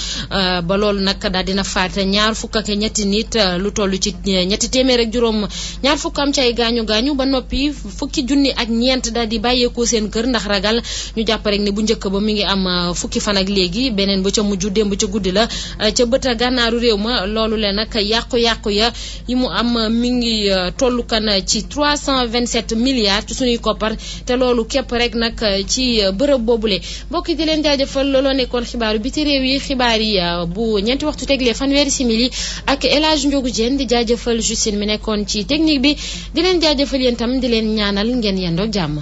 Speaker 14: ba loolu nag daal dina faat ñaar fukk ak ñetti nit lu toll ci ñetti téeméer ak juróom ñaar fukk am ci ay gaañu ba noppi fukki junni ak ñeent daal di bàyyeekoo seen kër ndax ragal ñu jàpp rek ne bu njëkk ba mi ngi am fukki fan ak léegi beneen ba ca mujj démb ca guddi la ca bët a gànnaaru réew ma loolu le nag yàqu-yàqu ya yi mu am mi ngi tollu kan ci 327 milliards ci suñuy koppar te loolu képp rek nag ci bërëb boobule mbokk di leen jaajëfal looloo nekkoon xibaaru biti réew yi xibaar yi bu ñeenti waxtu teglee fanweeri simili ak El Hadj Ndiogu Diène di jaajëfal Justine mi nekkoon ci technique bi di leen jaajëfal yéen tam di leen ñaanal ngeen yendoo jàmm.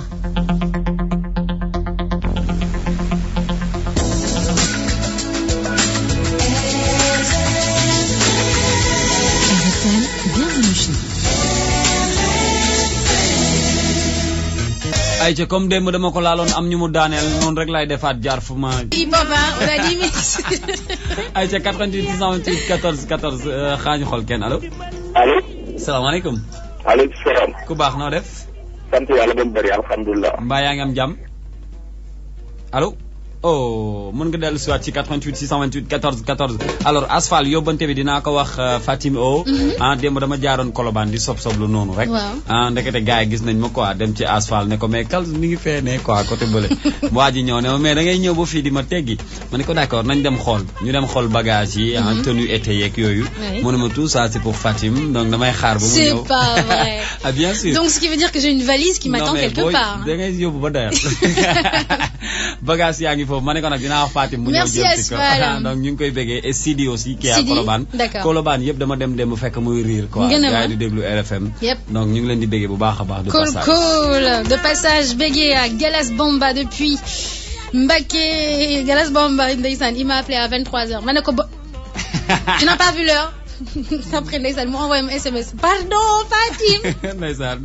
Speaker 5: ayca comme démb dama ko laaloon am ñu mu daaneel noonu rek laay defaat jaar fu ma.
Speaker 4: papa on a 10 minutes.
Speaker 5: ayca 88 628 14 14 xaañu xool kenn allo.
Speaker 18: allo.
Speaker 5: salaamaaleykum.
Speaker 18: aleykum salaam.
Speaker 5: ku baax noo def.
Speaker 18: sant yàlla ba mu bëri alhamdulilah.
Speaker 5: mbaa yaa ngi am jàmm. allo. oh mën nga dellu si waat ci 88 628 14 14 alors Asphal yóbbante bi dinaa ko wax Fatim O. démb dama jaaroon Colobane di soblu noonu rek.
Speaker 4: waaw
Speaker 5: ndekete gars yi gis nañ ma quoi dem ci Asphal ne ko mais kal mi ngi fee ne quoi côté bële. waa ji ñëw ne ma mais da ngay ñëw ba fii di ma teggi ma ne ko d'accord nañ dem xool ñu dem xool bagage yi. tenue été yeeg yooyu. mu ne ma tout ça c'est pour Fatim donc damay xaar ba mu ñëw.
Speaker 4: c'est pas vrai.
Speaker 5: ah bien sûr.
Speaker 4: donc ce qui veut dire que j'ai une valise qui m'attend quelque part.
Speaker 5: da ngay yóbbu ba doyal bagage yaa ngi ma ne ko nag dinaa wax Fatim mu ñëw jël ci ko donc ñu ngi koy béggee et Sidi aussi qui est à Colobane. Colobane yëpp dama dem bu fekk muy riir quoi gars yi di déglu RFM. donc ñu ngi leen di béggee bu baax a baax. de passage
Speaker 4: cool de passage béggee à Galas Bamba depuis Mbacké. Galas Bamba ndeysaan il m'a appelé à 23h ma ne ko ba tu n'as pas vu l'heure après ndeysaan mu envoyé ma SMS pardon Fatim.
Speaker 5: ndeysaan.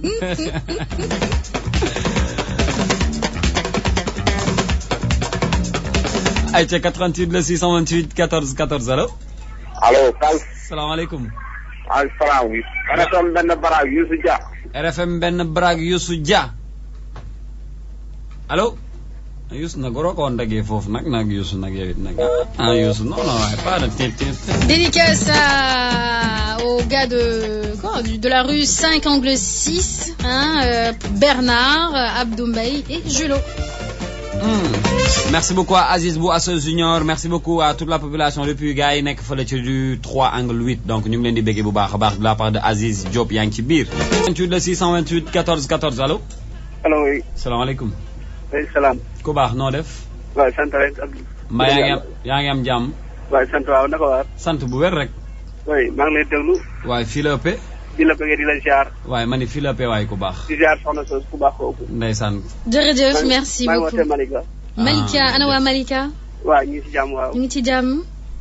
Speaker 5: ayca 88 le 628 14 14 allo.
Speaker 18: allo Kal.
Speaker 5: salaamaaleykum.
Speaker 18: waaleykum salaam. RFM benn baraag Youssou Dia.
Speaker 5: RFM benn baraag Youssou Dia. allo. Youssou nag waroo ko woon daggee foofu nag Youssou nag yow it nag Youssou non waaye pas de.
Speaker 4: Dédicace au gars de la rue 5 angle 6 Bernard Abdoumbaye et Julo.
Speaker 5: Merci beaucoup à Aziz Bou Asso Junior merci beaucoup à toute la population depuis gars yi nekk fële ci du 3 angle 8 donc ñu ngi leen di béggee bu baax a baax de la part de Aziz Diop yaa ngi ci biir. 28 le 628 14 14 allo.
Speaker 18: allo oui.
Speaker 5: salaamaaleykum.
Speaker 18: waaleykum salaam.
Speaker 5: ku baax noo def.
Speaker 18: waaw sant rek.
Speaker 5: mbaa yaa ngi am jàmm.
Speaker 18: waaw sant waaw naka waar.
Speaker 5: sant bu wér rek.
Speaker 18: oui maa ngi lay déglu.
Speaker 5: waaye fii la ëppee.
Speaker 18: di la bëggee di la ziar.
Speaker 5: waaye ma ni fii la ëppee waaye ku baax.
Speaker 18: di ziar soxna Soos ku baax kooku.
Speaker 5: ndeysaan.
Speaker 4: jërëjëf merci beaucoup
Speaker 18: maa ngi wootee Malika.
Speaker 4: Malika ana waa Malika.
Speaker 18: waaw ñu ngi ci jàmm waaw.
Speaker 4: ñu ngi ci jàmm.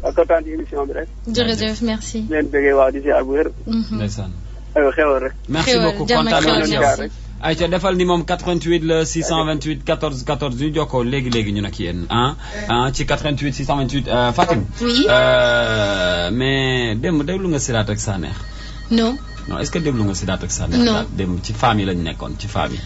Speaker 18: waaw kontaan ci émission bi rek.
Speaker 4: jërëjëf merci.
Speaker 18: di leen bëggee waaw di ziar bu wér.
Speaker 5: ndeysaan.
Speaker 18: aywa xewal rek.
Speaker 5: merci beaucoup kontaan nañu ci yow. ayca defal ni moom 88 le 628 14 14 ñu jokkoo léegi ñu nag yéen ci 88 628 Fatim.
Speaker 4: oui.
Speaker 5: mais démb déglu nga Siraat ak Saneex.
Speaker 4: non.
Speaker 5: non est-ce que déglu nga Siraat ak Saneex.
Speaker 4: non
Speaker 5: démb ci famille lañ nekkoon ci famille.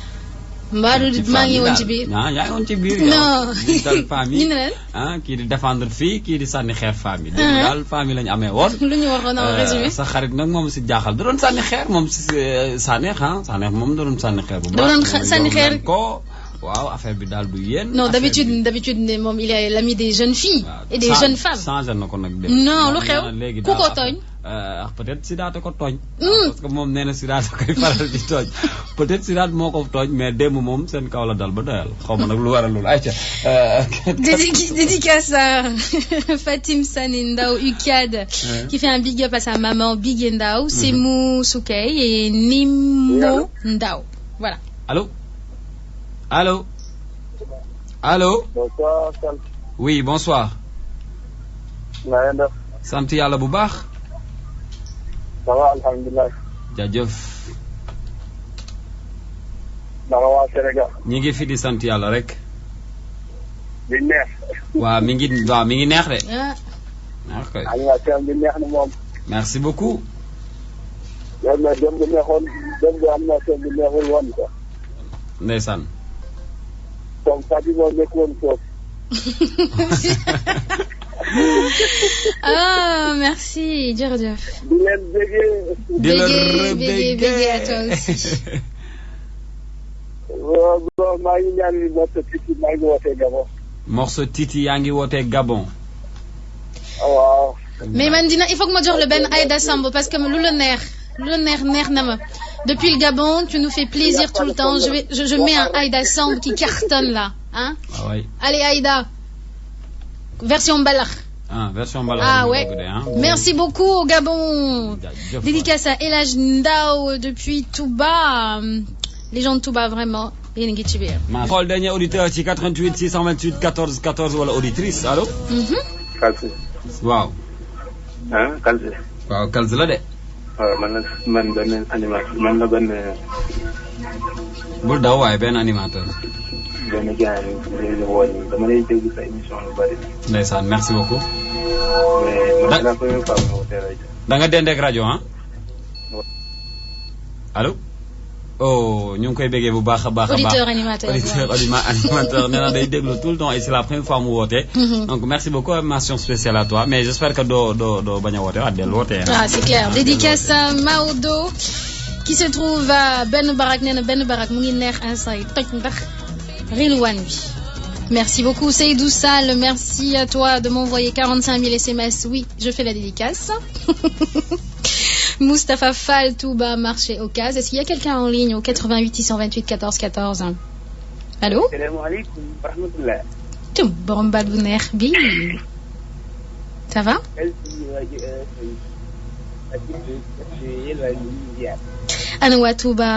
Speaker 4: Mbadou maa ngi woon ci biir.
Speaker 5: yaa ngi woon ci biir.
Speaker 4: non
Speaker 5: di dal femme yi
Speaker 4: ñu ne leen.
Speaker 5: kii di défendre fii kii di sànni xeer femme yi. dégg daal femme yi la ñu amee woon.
Speaker 4: lu ñu waxoon en résumé.
Speaker 5: sa xarit nag moom si jaaxal da doon sànni xeer moom si Sanex Sanex moom da doon sànni xeer bu baax.
Speaker 4: da doon sànni xeer
Speaker 5: ko waaw affaire bi daal du yéen.
Speaker 4: non d'habitude ne moom il est l'ami des jeunes filles. et des jeunes femmes.
Speaker 5: changé na ko nag.
Speaker 4: non lu xew ku ko tooñ.
Speaker 5: peut-être Sidaat ko tooñ. parce que moom nee na Sidaat koy faral di tooñ. peut-être Sidaat moo ko tooñ mais démb moom seen kaw la dal ba doyal xaw ma nag lu waral loolu ayca.
Speaker 4: dédicace à Fatim Sané Ndao UCAD qui fait un big up à sa maman Big Ndao, Semou Soukey et Nimo Ndao. Voilà.
Speaker 5: Allô? Allô? Allô?
Speaker 18: Bonsoir.
Speaker 5: Oui, bonsoir. sant yàlla bu baax.
Speaker 18: ça va alhamdulilah.
Speaker 5: jaajëf.
Speaker 18: naka waa Sénégal.
Speaker 5: ñi ngi fi di sant yàlla rek.
Speaker 18: di neex.
Speaker 5: waaw mi ngi neex de. ok.
Speaker 18: animation bi neex na moom.
Speaker 5: merci beaucoup.
Speaker 18: yow nag dem bi neexoon dem bi animation bi neexul woon quoi.
Speaker 5: ndeysaan.
Speaker 18: donc Fatou moo nekk woon foofu.
Speaker 4: Ah, merci, jërëjëf.
Speaker 18: di leen
Speaker 4: béggee. Béggee à toi aussi.
Speaker 18: maa ngi ñaan morceau Titi maa ngi wootee Gabon.
Speaker 5: morceau Titi yaa ngi wootee Gabon.
Speaker 18: waaw.
Speaker 4: mais man il faut que ma jox le benn Aïda Samb parce que lu la neex na ma. Depuis le Gabon, tu nous fais plaisir tout le temps. Je mets un Aïda Samb qui cartonne là, hein?
Speaker 5: Ah oui.
Speaker 4: Allez Aïda. Version Mbalax.
Speaker 5: Version Mbalax.
Speaker 4: Ah ouais. Merci beaucoup au Gabon. Dédicace à Elhaj Ndao depuis Touba. Les gens de Touba vraiment. yéen a ngi ci biir.
Speaker 5: xool dernier auditeur ci 88 628 14 14 wala auditrice allo.
Speaker 18: Kalsi.
Speaker 5: waaw.
Speaker 18: Kalsi.
Speaker 5: waaw Kalsi la de.
Speaker 18: waaw man benn animateur man la benn.
Speaker 5: bul daw waaye benn animateur.
Speaker 18: benn gars yi dama lay déglu sa émission lu bari.
Speaker 5: ndeysaan merci beaucoup.
Speaker 18: mais man la première fois ma wootee rajo.
Speaker 5: da nga dendeeg rajo allo. oh ñu ngi koy béggee bu baax a baax.
Speaker 4: auditeur animateur
Speaker 5: nee na day déglu tout le temps et c'est la première fois mu wootee. donc merci beaucoup mention spéciale à toi mais j'espère que doo bañ a woote waat dellu wootee.
Speaker 4: ah c'est clair dédicace à Maodo qui se trouve à Ben Barak nee na Ben Barak mu ngi neex instant yi toj ndax rilwaan bi. Merci beaucoup Seydou Sall, merci à toi de m'envoyer 45 000 SMS. Oui, je fais la dédicace. Moustapha Fall, Touba, marché Ocas. Est-ce qu'il y a quelqu'un en ligne au 88 628 14 14? Allô?
Speaker 18: Salaamaaleykum wa rahmatullah.
Speaker 4: Tum, borom baat bu neex bi. Ça va? Ana waa Touba.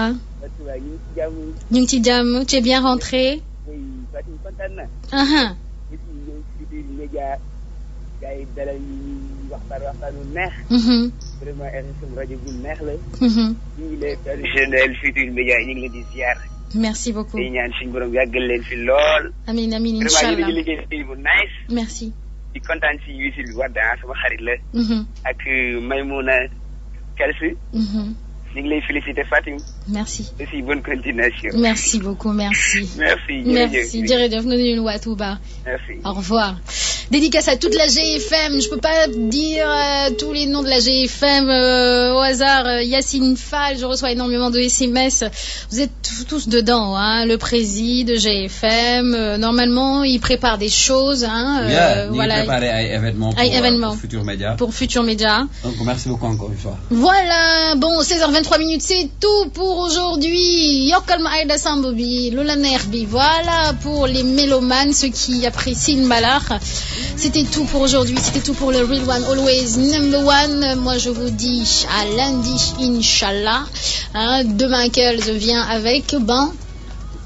Speaker 4: ñu ngi ci jàmm. Tu es bien rentré? Aha.
Speaker 18: Vraiment RFM rajo bu neex la. ñu ngi lay traditionnel Futurs Médias ñu ngi leen di ziar.
Speaker 4: Merci beaucoup.
Speaker 18: di ñaan suñu borom yàggal leen fi lool.
Speaker 4: amiin amiin incha allah
Speaker 18: vraiment ñu ngi liggéey bu nice.
Speaker 4: merci.
Speaker 18: di kontaan si Youssou bi Wade sama xarit la. ak Maymouna Kalsi. ñu ngi lay féliciter Fatim.
Speaker 4: merci.
Speaker 18: aussi bonne continuation.
Speaker 4: merci beaucoup merci.
Speaker 18: merci
Speaker 4: jërëjëf nga nuyu waa Touba.
Speaker 18: merci.
Speaker 4: Au revoir. Dédicace à toute la GFM. Je peux pas dire tous les noms de la GFM au hasard. Yacine Fall, je reçois énormément de SMS. Vous êtes tous dedans, hein. Le président de GFM. Normalement, il prépare des choses, hein.
Speaker 5: Voilà. Il prépare ay événements pour Futurs Médias.
Speaker 4: Pour Futurs Médias.
Speaker 5: Donc merci beaucoup encore une fois.
Speaker 4: Voilà. Bon, 16h23 minutes, c'est tout pour aujourd'hui. Yokkal ma Aïda Samb bi, lu la neex bi. Voilà pour les mélomanes, ceux qui apprécient le Mbalax. C'était tout pour aujourd'hui, c'était tout pour le Real One, Always Number One. Moi je vous dis à lundi, Inch'Allah. Hein, demain Kels vient avec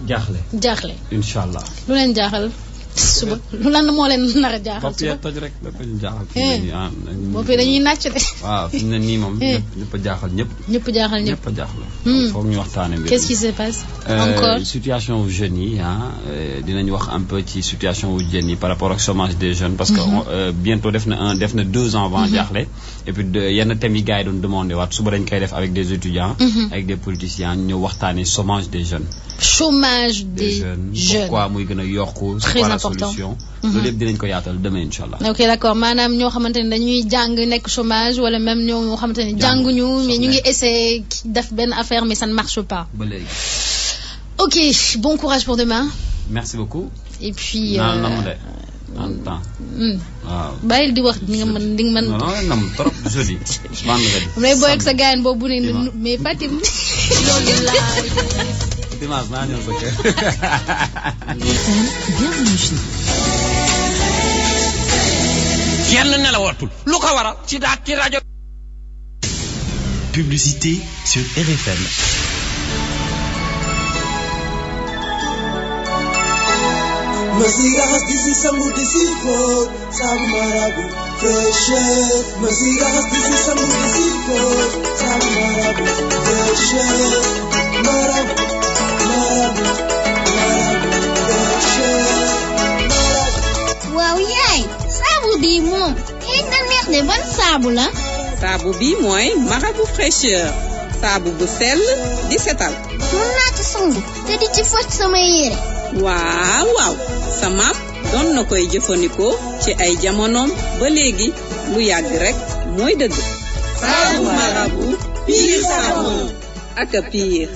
Speaker 4: Jaaxle.
Speaker 5: Inch'Allah.
Speaker 4: Lu leen jaaxal suba lu lan moo leen nar a jaaxal suba.
Speaker 5: bopp toj rek dafa ñu jaaxal.
Speaker 4: bopp dañuy nàcc de.
Speaker 5: waaw fi mu ne nii moom. ñëpp a jaaxal ñëpp.
Speaker 4: ñëpp jaaxal ñëpp.
Speaker 5: ñëpp a jaaxal. foog ñu waxtaanee mbir mi.
Speaker 4: Qu'est-ce qui se passe encore.
Speaker 5: situation wu jeunes yi dinañ wax un peu ci situation wu jeunes yi par rapport ak chômage des jeunes. parce que bientôt def na 2 ans avant jaaxle. et puis yenn thèmes yi gars yi doon demandé waat suba dañ koy def avec des étudiants. avec des politiciens ñu waxtaanee chômage des jeunes.
Speaker 4: chômage des jeunes.
Speaker 5: Pourquoi muy gën a yokku.
Speaker 4: Très important.
Speaker 5: Loolu yëpp dinañ ko yaatal demain inchallah.
Speaker 4: Ok d'accord maanaam ñoo xamante ne dañuy jàng nekk chômage wala même ñoo xamante ne jànguñu mais ñu ngi essayer def benn affaire mais ça ne marche pas.
Speaker 5: Ba léegi.
Speaker 4: Ok bon courage pour demain.
Speaker 5: Merci beaucoup.
Speaker 4: Et puis.
Speaker 5: nam de en temps. waaw.
Speaker 4: bàyyil di wax di nga mën.
Speaker 5: non nam trop jeudi. vendredi.
Speaker 4: may booy ak sa gaayan boobu ne mais Fatim. loolu laa.
Speaker 5: dimanche naa ñëw sa kër.
Speaker 13: Bienvenue chez
Speaker 6: kenn nelawatul lu ko waral ci daat ci rajo. Publicité sur RFM.
Speaker 10: Masira disi sangu disi fort, sabu marabu fresher. Masira disi sangu disi fort, sabu marabu fresher. Marabu fresher.
Speaker 19: Waaw yaay, saabu bi moom xëy na neex de ban saabu la.
Speaker 20: Saabu bi mooy marabu fraîcheur. Saabu bu sell di setal.
Speaker 19: Mun naa ci sangu te di ci fóot sama yére.
Speaker 20: waaw sa maam doon na koy jëfandikoo ci ay jamonoom ba léegi lu yàgg rek mooy dëgg. saabu marabu pire savon ak pire.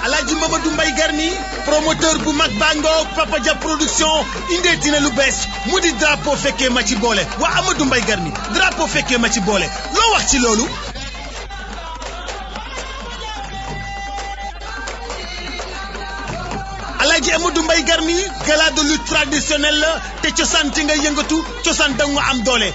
Speaker 1: Alaaji Mamadou Mbaye Garmi promoteur bu mag bango Papa Dia production indeeti na lu bees mu di drapeau fekkee ma ci boole waa Amadou Mbaye Garmi drapeau fekkee ma ci boole loo wax ci loolu. Alaaji Amadou Mbaye Garmi gala de lutte traditionnelle la te cosaan ci nga yëngatu cosaan da nga am doole.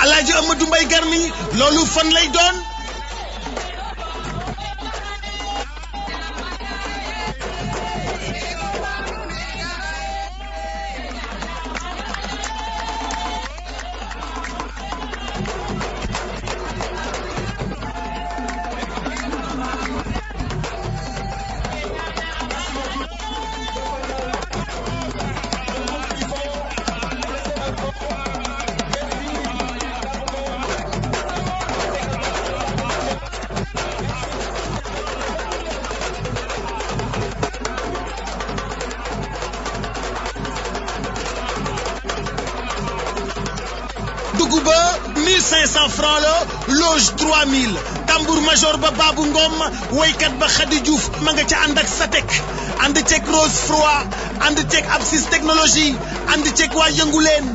Speaker 1: Alaaji Amadou Mbaye Garmi loolu fan lay doon. dugg ba 1500 francs la loge 3000 tambour major ba Babou Ngom woykat ba Khady Diouf ma nga ca ànd ak Satek ànd ceeg Rose Froid ànd ceeg Absis technologie ànd ceeg waa Yënguleen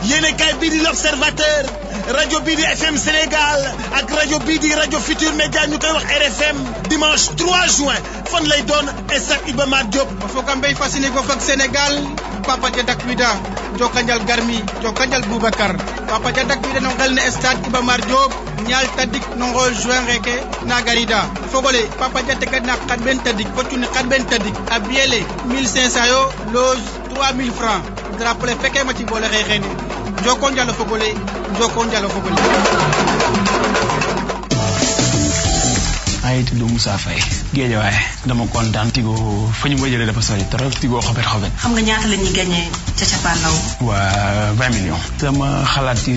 Speaker 1: yéenekaay bii di l'Observateur rajo bii di FM Sénégal ak rajo bii di rajo Futur Média ñu koy wax RFM dimanche 3 juin fan lay doon stade Iba Mar Diop
Speaker 21: foka mbey fasine go fak Sénégal Papa Dia Dakbida Jokanjal Garmi Jokanjal Boubacar Papa Dia Dakbida no ngelne stade Iba Mar Diop ñaal tadik no ngol juin reke na garida fogole Papa Dia tegat na xat ben tadik fotune xat ben tadik a biele 1500 yo loge 3000 francs drapeau le fekke ma ci bolé xexene Jokonjal fogole Jokonjal fogole
Speaker 22: maa ngi tudd Moussa Faye Guédiawaye dama kontaan Tigo fa ñu ma jëlee dafa sori trop Tigo xobet xobet.
Speaker 23: xam nga ñaata la ñuy gagné ca cappaandaw.
Speaker 22: waa 20 millions. sama xalaat ci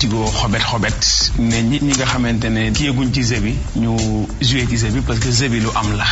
Speaker 22: Tigo xobet xobet ne nit ñi nga xamante ne kiyeguñ ci jeu bi ñu joué ci jeu bi parce que jeu bi lu am la.